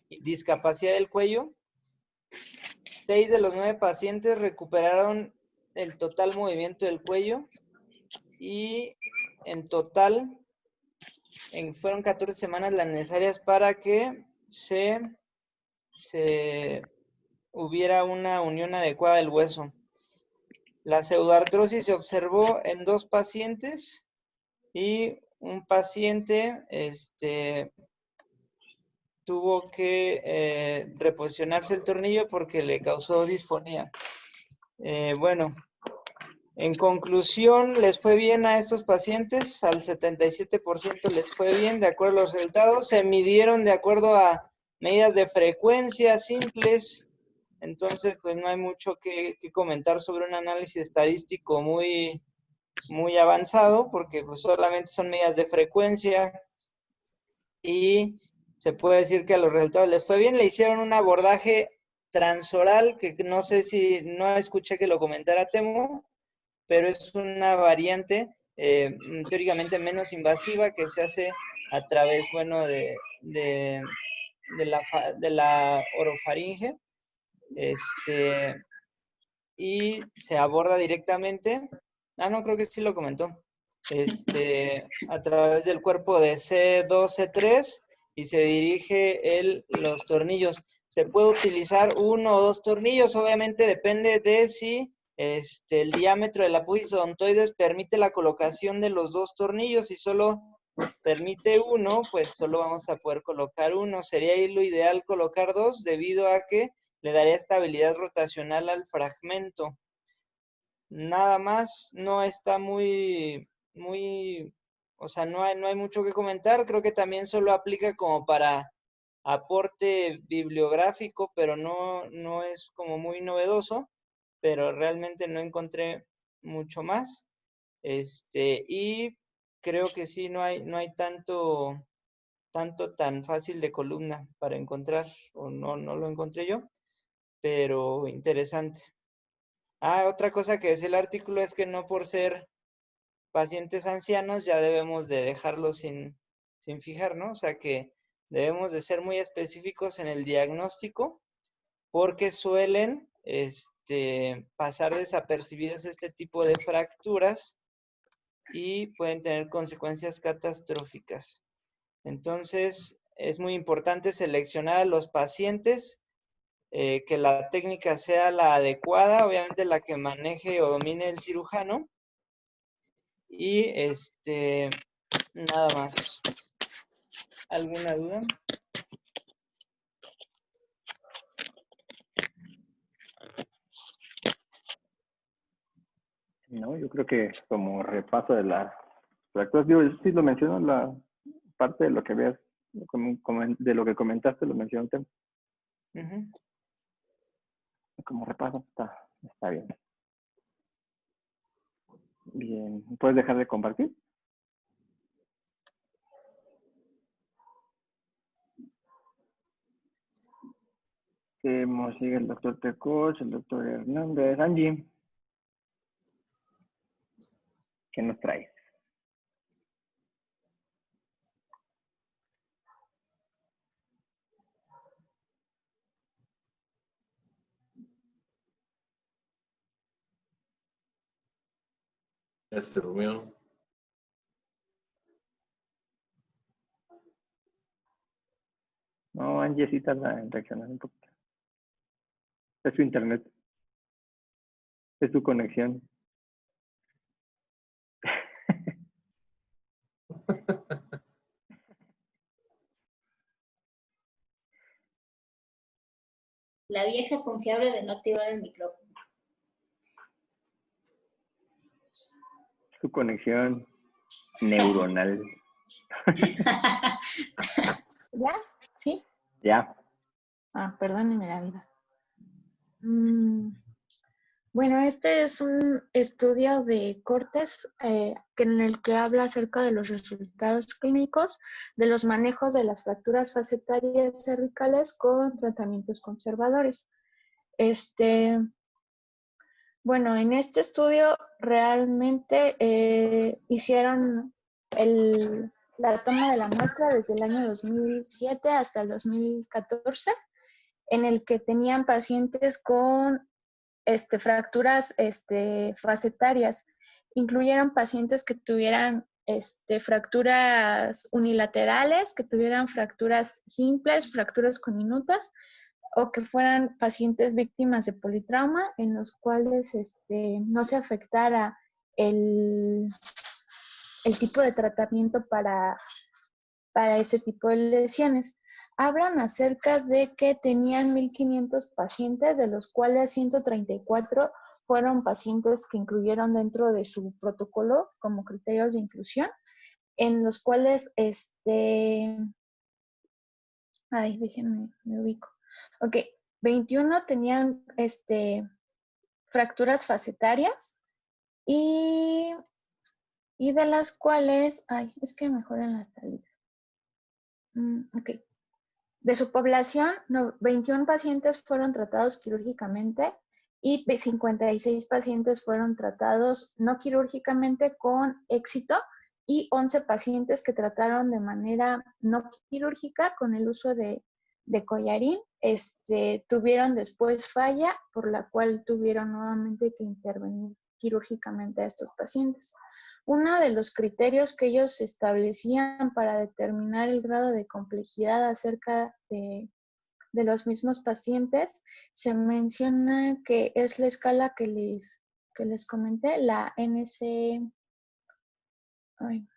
discapacidad del cuello. 6 de los 9 pacientes recuperaron el total movimiento del cuello y en total fueron 14 semanas las necesarias para que se hubiera una unión adecuada del hueso. La pseudoartrosis se observó en 2 pacientes y un paciente tuvo que reposicionarse el tornillo porque le causó disfonía. Bueno, en conclusión, les fue bien a estos pacientes, al 77% les fue bien de acuerdo a los resultados. Se midieron de acuerdo a medidas de frecuencia simples. Entonces, pues no hay mucho que comentar sobre un análisis estadístico muy avanzado, porque pues solamente son medidas de frecuencia y se puede decir que a los resultados les fue bien. Le hicieron un abordaje transoral, que no sé si, no escuché que lo comentara Temo, pero es una variante teóricamente menos invasiva que se hace a través, bueno, de la orofaringe. Y se aborda directamente, no, creo que sí lo comentó, a través del cuerpo de C2, C3, y se dirige los tornillos. Se puede utilizar 1 o 2 tornillos, obviamente depende de si el diámetro del apófisis odontoides permite la colocación de los 2 tornillos. Si solo permite 1, pues solo vamos a poder colocar 1. Sería ahí lo ideal colocar 2, debido a que le daría estabilidad rotacional al fragmento. Nada más, no está o sea, no hay mucho que comentar. Creo que también solo aplica como para aporte bibliográfico, pero no es como muy novedoso, pero realmente no encontré mucho más. Y creo que sí, no hay tanto tan fácil de columna para encontrar, o no lo encontré yo, pero interesante. Otra cosa que decía el artículo es que no por ser pacientes ancianos ya debemos de dejarlos sin fijar, ¿no? O sea que debemos de ser muy específicos en el diagnóstico, porque suelen pasar desapercibidas este tipo de fracturas y pueden tener consecuencias catastróficas. Entonces, es muy importante seleccionar a los pacientes, que la técnica sea la adecuada, obviamente la que maneje o domine el cirujano. Y nada más. ¿Alguna duda? No, yo creo que como repaso de las fracturas, digo, sí lo menciono, la parte de lo que veas, de lo que comentaste, lo mencionó Temo. Como repaso, está bien. Bien, ¿puedes dejar de compartir? Sigue el doctor Tecoch, el doctor Hernández. Angie, ¿qué nos traes? Ya se durmió. No, Angie sí tarda en reaccionar un poquito. Es su internet. Es su conexión. La vieja confiable de no activar el micrófono. Su conexión neuronal. ¿Ya? ¿Sí? Ya. Perdónenme la vida. Bueno, este es un estudio de Cortes en el que habla acerca de los resultados clínicos de los manejos de las fracturas facetarias cervicales con tratamientos conservadores. Bueno, en este estudio realmente hicieron la toma de la muestra desde el año 2007 hasta el 2014, en el que tenían pacientes con fracturas facetarias. Incluyeron pacientes que tuvieran fracturas unilaterales, que tuvieran fracturas simples, fracturas comminutas, o que fueran pacientes víctimas de politrauma, en los cuales no se afectara el tipo de tratamiento para este tipo de lesiones. Hablan acerca de que tenían 1,500 pacientes, de los cuales 134 fueron pacientes que incluyeron dentro de su protocolo como criterios de inclusión, en los cuales, déjenme, me ubico. Ok, 21 tenían fracturas facetarias y de las cuales, es que mejoran las tablitas. Ok. De su población, 21 pacientes fueron tratados quirúrgicamente y 56 pacientes fueron tratados no quirúrgicamente con éxito, y 11 pacientes que trataron de manera no quirúrgica con el uso de collarín, tuvieron después falla, por la cual tuvieron nuevamente que intervenir quirúrgicamente a estos pacientes. Uno de los criterios que ellos establecían para determinar el grado de complejidad acerca de los mismos pacientes, se menciona que es la escala que les comenté, la NC. Ay,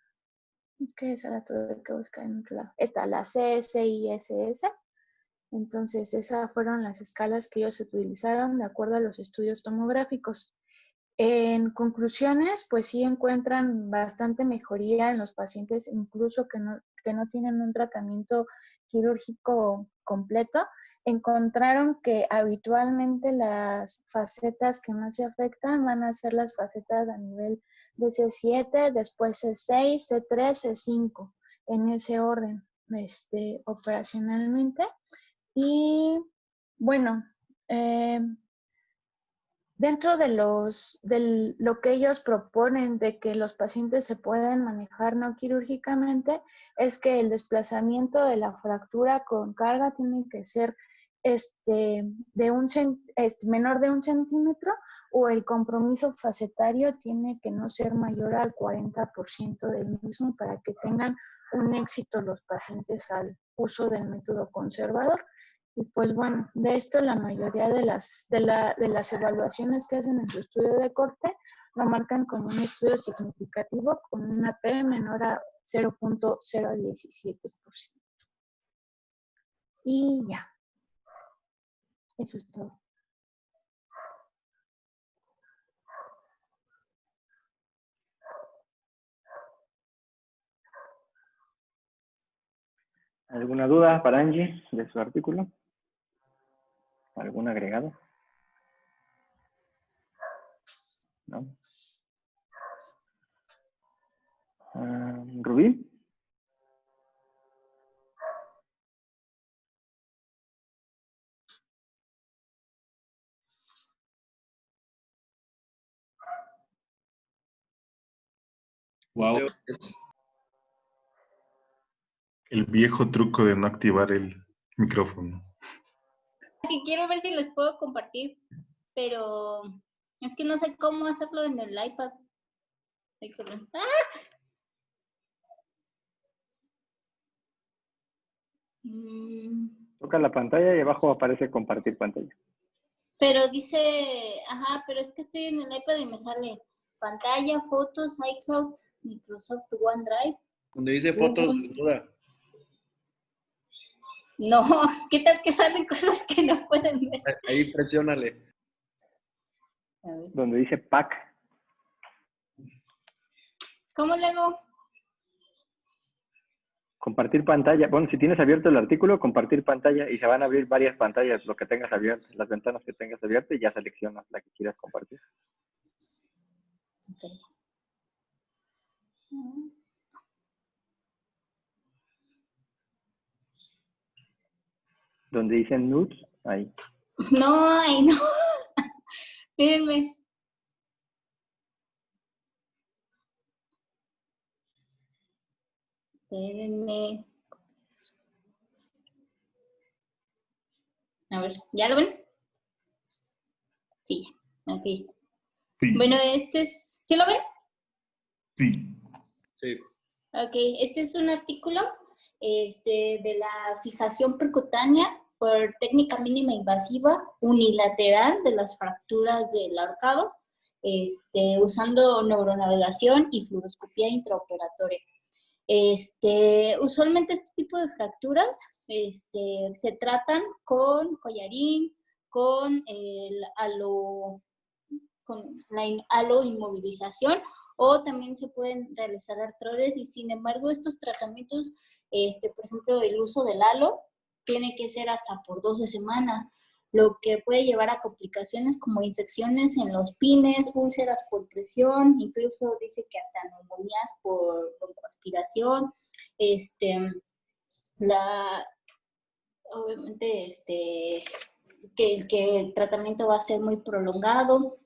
es que esa la tuve que buscar en otro lado. Está la CSISS. Entonces, esas fueron las escalas que ellos utilizaron de acuerdo a los estudios tomográficos. En conclusiones, pues sí encuentran bastante mejoría en los pacientes, incluso que no tienen un tratamiento quirúrgico completo. Encontraron que habitualmente las facetas que más se afectan van a ser las facetas a nivel de C7, después C6, C3, C5, en ese orden, operacionalmente. Y bueno, dentro de lo que ellos proponen de que los pacientes se pueden manejar no quirúrgicamente, es que el desplazamiento de la fractura con carga tiene que ser menor de 1 centímetro, o el compromiso facetario tiene que no ser mayor al 40% del mismo, para que tengan un éxito los pacientes al uso del método conservador. Y pues bueno, de esto la mayoría de las evaluaciones que hacen en su estudio de corte lo marcan como un estudio significativo con una P menor a 0.017%. Y ya. Eso es todo. ¿Alguna duda para Angie de su artículo? ¿Algún agregado? ¿No? ¿Rubí? Wow. El viejo truco de no activar el micrófono. Que quiero ver si les puedo compartir, pero es que no sé cómo hacerlo en el iPad. ¡Ah! Toca la pantalla y abajo aparece compartir pantalla. Pero dice, pero es que estoy en el iPad y me sale pantalla, fotos, iCloud, Microsoft OneDrive. Donde dice fotos, duda. No, ¿qué tal que salen cosas que no pueden ver? Ahí presiónale. Donde dice pack. ¿Cómo le hago? Compartir pantalla. Bueno, si tienes abierto el artículo, compartir pantalla, y se van a abrir varias pantallas, lo que tengas abierto, las ventanas que tengas abiertas, y ya seleccionas la que quieras compartir. Okay. Donde dicen nudes, ahí. No, ay, no. Mírenme. Espérenme. A ver, ¿ya lo ven? Sí, ok. Sí. Bueno, este es... ¿Sí lo ven? Sí. Sí. Ok, este es un artículo de la fijación percutánea por técnica mínima invasiva unilateral de las fracturas del ahorcado, usando neuronavegación y fluoroscopía intraoperatoria. Usualmente este tipo de fracturas se tratan con collarín, con la aloinmovilización, o también se pueden realizar artrodesis. Sin embargo, estos tratamientos, por ejemplo, el uso del halo, tiene que ser hasta por 12 semanas, lo que puede llevar a complicaciones como infecciones en los pines, úlceras por presión, incluso dice que hasta neumonías por transpiración. Obviamente, que el tratamiento va a ser muy prolongado.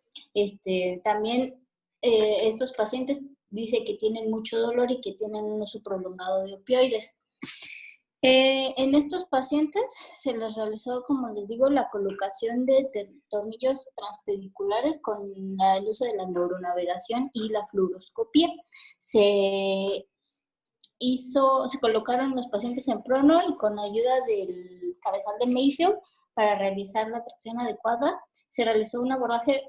También estos pacientes dice que tienen mucho dolor y que tienen un uso prolongado de opioides. En estos pacientes se les realizó, como les digo, la colocación de tornillos transpediculares con el uso de la neuronavegación y la fluoroscopía. Se colocaron los pacientes en prono y con ayuda del cabezal de Mayfield para realizar la tracción adecuada, se realizó un abordaje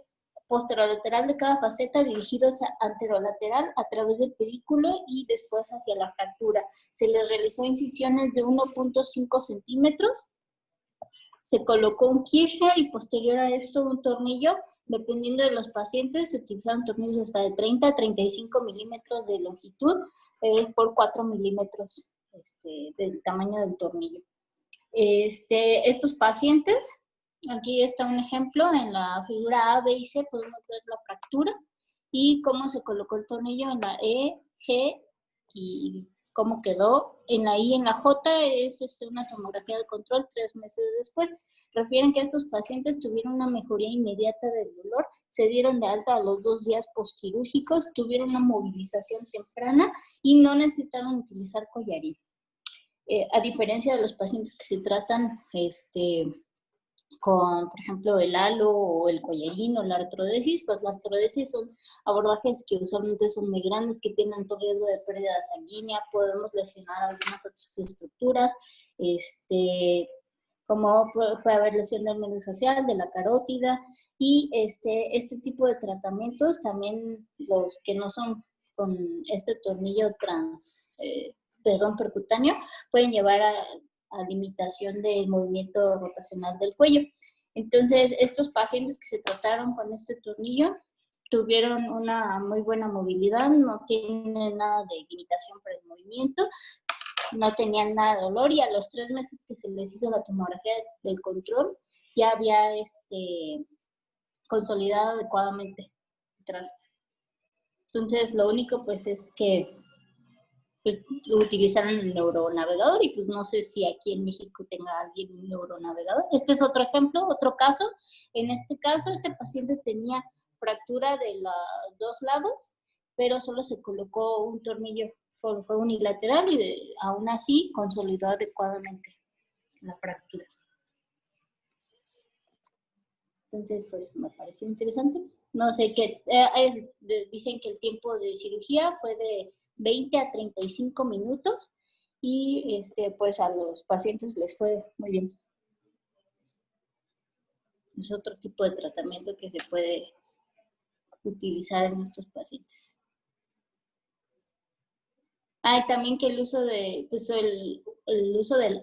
posterolateral de cada faceta dirigido hacia anterolateral a través del pedículo y después hacia la fractura. Se les realizó incisiones de 1.5 centímetros, se colocó un Kirchner y posterior a esto un tornillo. Dependiendo de los pacientes, se utilizaron tornillos hasta de 30 a 35 milímetros de longitud por 4 milímetros del tamaño del tornillo. Estos pacientes, aquí está un ejemplo, en la figura A, B y C podemos ver la fractura y cómo se colocó el tornillo en la E, G y cómo quedó. En la I y en la J es una tomografía de control 3 meses después. Refieren que estos pacientes tuvieron una mejoría inmediata del dolor, se dieron de alta a los 2 días postquirúrgicos, tuvieron una movilización temprana y no necesitaron utilizar collarín. A diferencia de los pacientes que se tratan con, por ejemplo, el halo o el collarín o la artrodesis, pues la artrodesis son abordajes que usualmente son muy grandes, que tienen alto riesgo de pérdida sanguínea, podemos lesionar algunas otras estructuras, como puede haber lesión del nervio facial, de la carótida, y este tipo de tratamientos, también los que no son con este tornillo percutáneo, pueden llevar a limitación del movimiento rotacional del cuello. Entonces, estos pacientes que se trataron con este tornillo tuvieron una muy buena movilidad, no tienen nada de limitación para el movimiento, no tenían nada de dolor, y a los 3 meses que se les hizo la tomografía del control, ya había consolidado adecuadamente el trazo. Entonces, lo único pues es que utilizaron el neuronavegador, y pues no sé si aquí en México tenga alguien un neuronavegador. Este es otro ejemplo, otro caso. En este caso, este paciente tenía fractura de los 2 lados, pero solo se colocó un tornillo, fue unilateral, y aún así consolidó adecuadamente la fractura. Entonces, pues me pareció interesante. No sé qué, dicen que el tiempo de cirugía fue de 20 a 35 minutos y pues a los pacientes les fue muy bien. Es otro tipo de tratamiento que se puede utilizar en estos pacientes. También que el uso del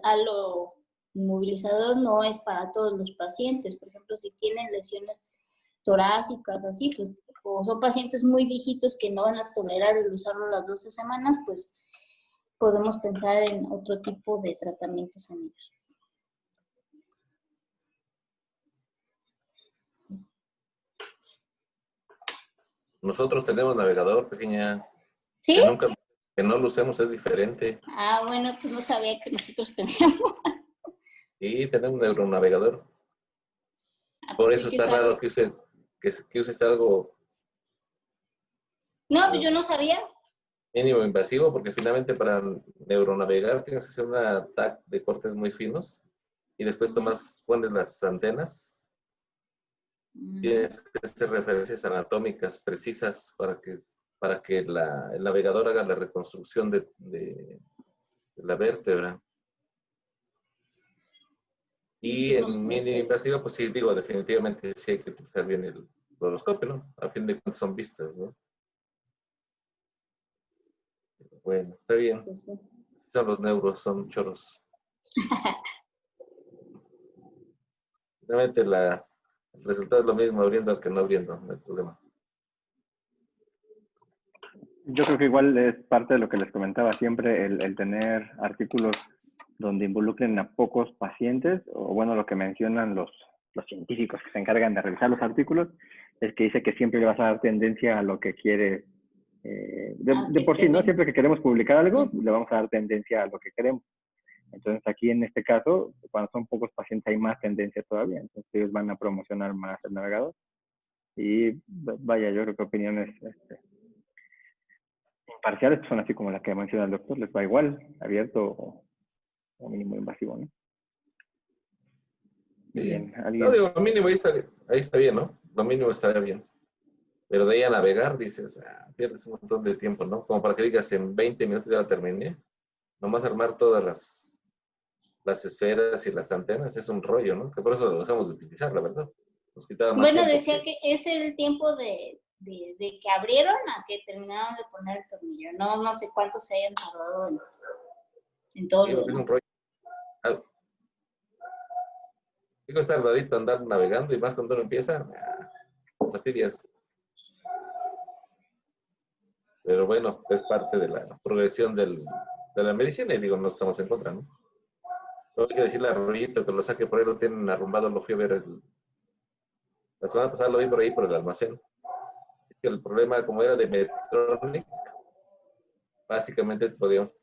halo inmovilizador no es para todos los pacientes. Por ejemplo, si tienen lesiones torácicas, así, pues, o son pacientes muy viejitos que no van a tolerar el usarlo las 12 semanas, pues podemos pensar en otro tipo de tratamientos en ellos. Nosotros tenemos navegador, pequeña. ¿Sí? Que no lo usemos es diferente. Bueno, pues no sabía que nosotros teníamos. Sí, tenemos un neuronavegador. Por eso está raro que uses algo. No, pues yo no sabía. mínimo invasivo, porque finalmente para neuronavegar tienes que hacer una TAC de cortes muy finos y después pones las antenas. Tienes que hacer referencias anatómicas precisas para que el navegador haga la reconstrucción de la vértebra. Y en mínimo invasivo, pues sí, digo, definitivamente sí hay que utilizar bien el fluoroscopio, ¿no? A fin de cuentas son vistas, ¿no? Bueno, está bien. Pues sí. Son los neuros, son choros. Realmente el resultado es lo mismo abriendo que no abriendo, no hay problema. Yo creo que igual es parte de lo que les comentaba siempre, el tener artículos donde involucren a pocos pacientes, o bueno, lo que mencionan los científicos que se encargan de revisar los artículos, es que dice que siempre le vas a dar tendencia a lo que quiere, de por sí, ¿no? Siempre que queremos publicar algo, le vamos a dar tendencia a lo que queremos. Entonces aquí en este caso, cuando son pocos pacientes hay más tendencia todavía, entonces ellos van a promocionar más el navegador. Y vaya, yo creo que opiniones imparciales son así como la que menciona el doctor, les va igual, abierto o mínimo invasivo, ¿no? Bien, ¿alguien? No, digo, lo mínimo ahí está bien, ¿no? Lo mínimo estaría bien. Pero de ahí a navegar, dices, pierdes un montón de tiempo, ¿no? Como para que digas, en 20 minutos ya la terminé. Nomás armar todas las esferas y las antenas es un rollo, ¿no? Que por eso lo dejamos de utilizar, la verdad. Nos quitaba más Bueno, tiempo decía que es el tiempo de que abrieron a que terminaron de poner el tornillo. No sé cuánto se hayan tardado en todo lo es un demás. rollo. Digo, es tardadito andar navegando y más cuando uno empieza, fastidias. Pero bueno, es parte de la progresión de la medicina y digo, no estamos en contra, ¿no? No hay que decirle a Rollito que lo saque por ahí, lo tienen arrumbado, lo fui a ver la semana pasada, lo vi por ahí por el almacén. Que el problema, como era de Medtronic, básicamente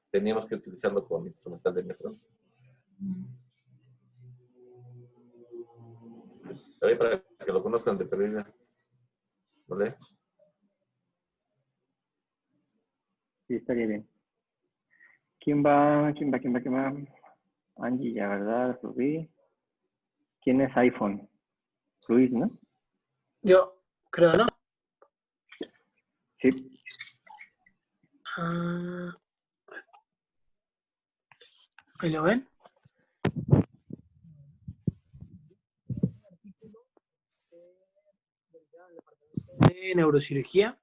teníamos que utilizarlo con instrumental de Medtronic. Ahí para que lo conozcan de perdida. ¿Vale? Sí, estaría bien. ¿Quién va? Angie, ya, ¿verdad? Rubí. ¿Quién es iPhone? Luis, ¿no? Yo creo, ¿no? Sí. ¿Ahí lo ven? De neurocirugía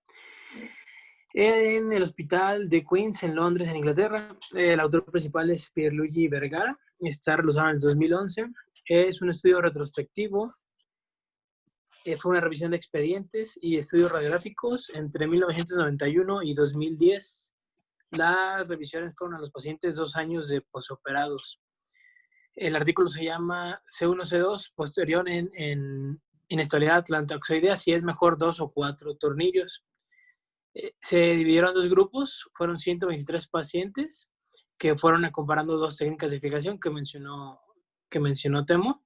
en el hospital de Queens en Londres, en Inglaterra. El autor principal es Pierluigi Vergara. Está realizado en el 2011. Es un estudio retrospectivo. Fue una revisión de expedientes y estudios radiográficos entre 1991 y 2010. Las revisiones fueron a los pacientes 2 años de posoperados. El artículo se llama C1-C2, posterior en inestabilidad atlantoxoidea, si es mejor 2 o 4 tornillos. Se dividieron en 2 grupos, fueron 123 pacientes que fueron comparando 2 técnicas de fijación que mencionó Temo.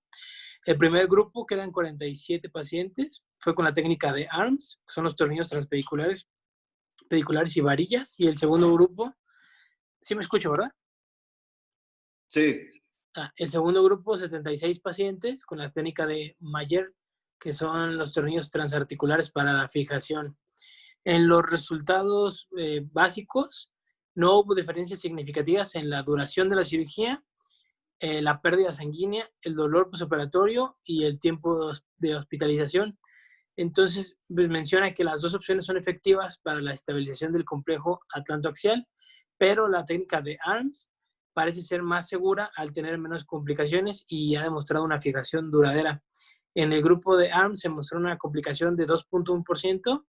El primer grupo, que eran 47 pacientes, fue con la técnica de ARMS, que son los tornillos transpediculares pediculares y varillas. Y el segundo grupo, ¿sí me escucho, verdad? Sí. El segundo grupo, 76 pacientes con la técnica de Mayer, que son los tornillos transarticulares para la fijación. En los resultados básicos, no hubo diferencias significativas en la duración de la cirugía, la pérdida sanguínea, el dolor postoperatorio y el tiempo de hospitalización. Entonces, menciona que las 2 opciones son efectivas para la estabilización del complejo atlantoaxial, pero la técnica de ARMS parece ser más segura al tener menos complicaciones y ha demostrado una fijación duradera. En el grupo de ARMS se mostró una complicación de 2.1%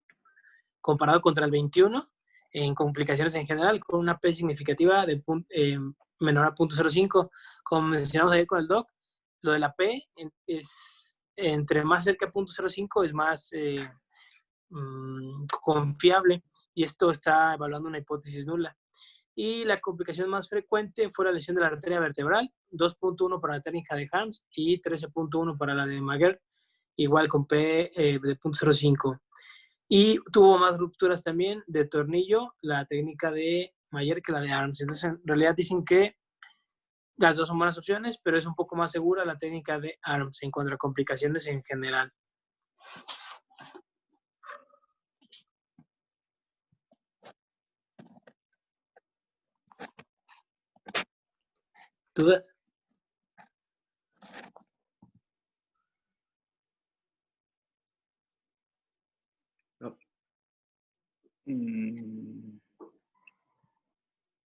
comparado contra el 21% en complicaciones en general, con una P significativa de menor a 0.05. Como mencionamos ayer con el doc, lo de la P es entre más cerca de 0.05 es más confiable, y esto está evaluando una hipótesis nula. Y la complicación más frecuente fue la lesión de la arteria vertebral, 2.1 para la técnica de ARMS y 13.1 para la de Mager, igual con P de 0.05. Y tuvo más rupturas también de tornillo, la técnica de Mayer que la de Arms. Entonces, en realidad dicen que las dos son buenas opciones, pero es un poco más segura la técnica de Arms en cuanto a complicaciones en general. ¿Dudas?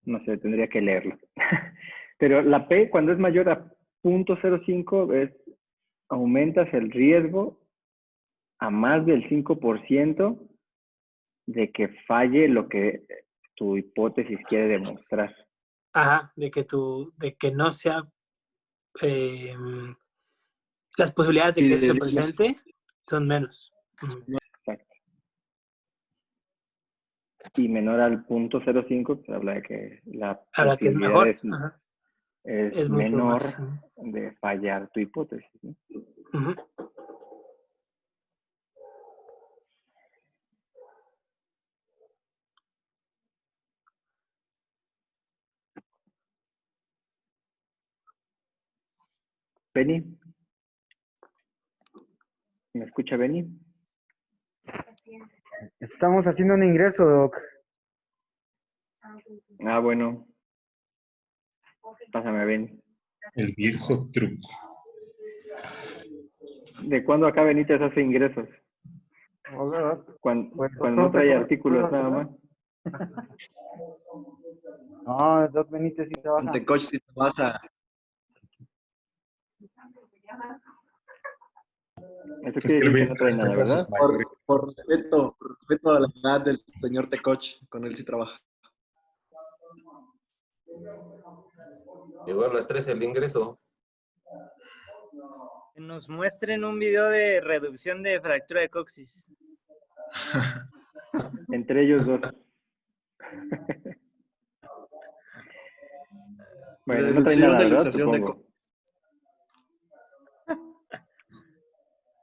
No sé, tendría que leerlo. Pero la P, cuando es mayor a 0.05, aumentas el riesgo a más del 5% de que falle lo que tu hipótesis quiere demostrar. Ajá, de que no sea... las posibilidades de que eso se presente son menos. Exacto. Y menor al 0.05, pues habla de que la Habla que es posibilidad mejor. es mucho menor más. de fallar tu hipótesis, ¿no? Ujú. Benny, ¿me escucha Benny? Estamos haciendo un ingreso, Doc. Ah, bueno. Pásame a Benny. El viejo truco. ¿De cuándo acá Benítez hace ingresos? Cuando no trae artículos nada más. No, Doc Benítez sí trabaja. Ante coach sí trabaja. Eso quiere decir que no trae nada, ¿verdad? Por respeto a la edad del señor Tecoch, con él sí trabaja. Llegó a las 3 el ingreso. Que nos muestren un video de reducción de fractura de coxis. Entre ellos dos. Bueno, no trae nada, ¿verdad? Supongo.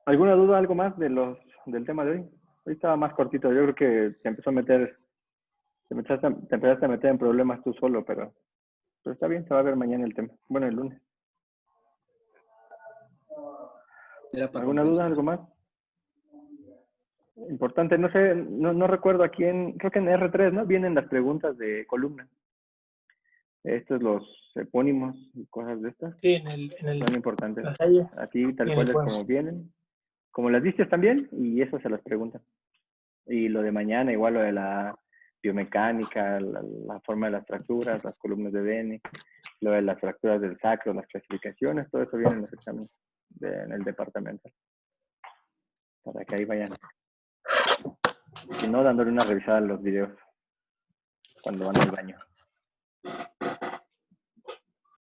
¿Alguna duda, algo más del tema de hoy? Hoy estaba más cortito. Yo creo que te empezaste a meter en problemas tú solo, pero está bien, se va a ver mañana el tema. Bueno, el lunes. ¿Alguna duda, algo más? Importante, no sé, no recuerdo a quién, creo que en R3, ¿no? Vienen las preguntas de columna. Estos los epónimos y cosas de estas. Sí, en el son importantes. Aquí tal y cual es como vienen. Como las vistes también, y eso se las preguntan. Y lo de mañana, igual lo de la biomecánica, la forma de las fracturas, las columnas de Bene, lo de las fracturas del sacro, las clasificaciones, todo eso viene en los exámenes en el departamento. Para que ahí vayan. Si no, dándole una revisada a los videos cuando van al baño.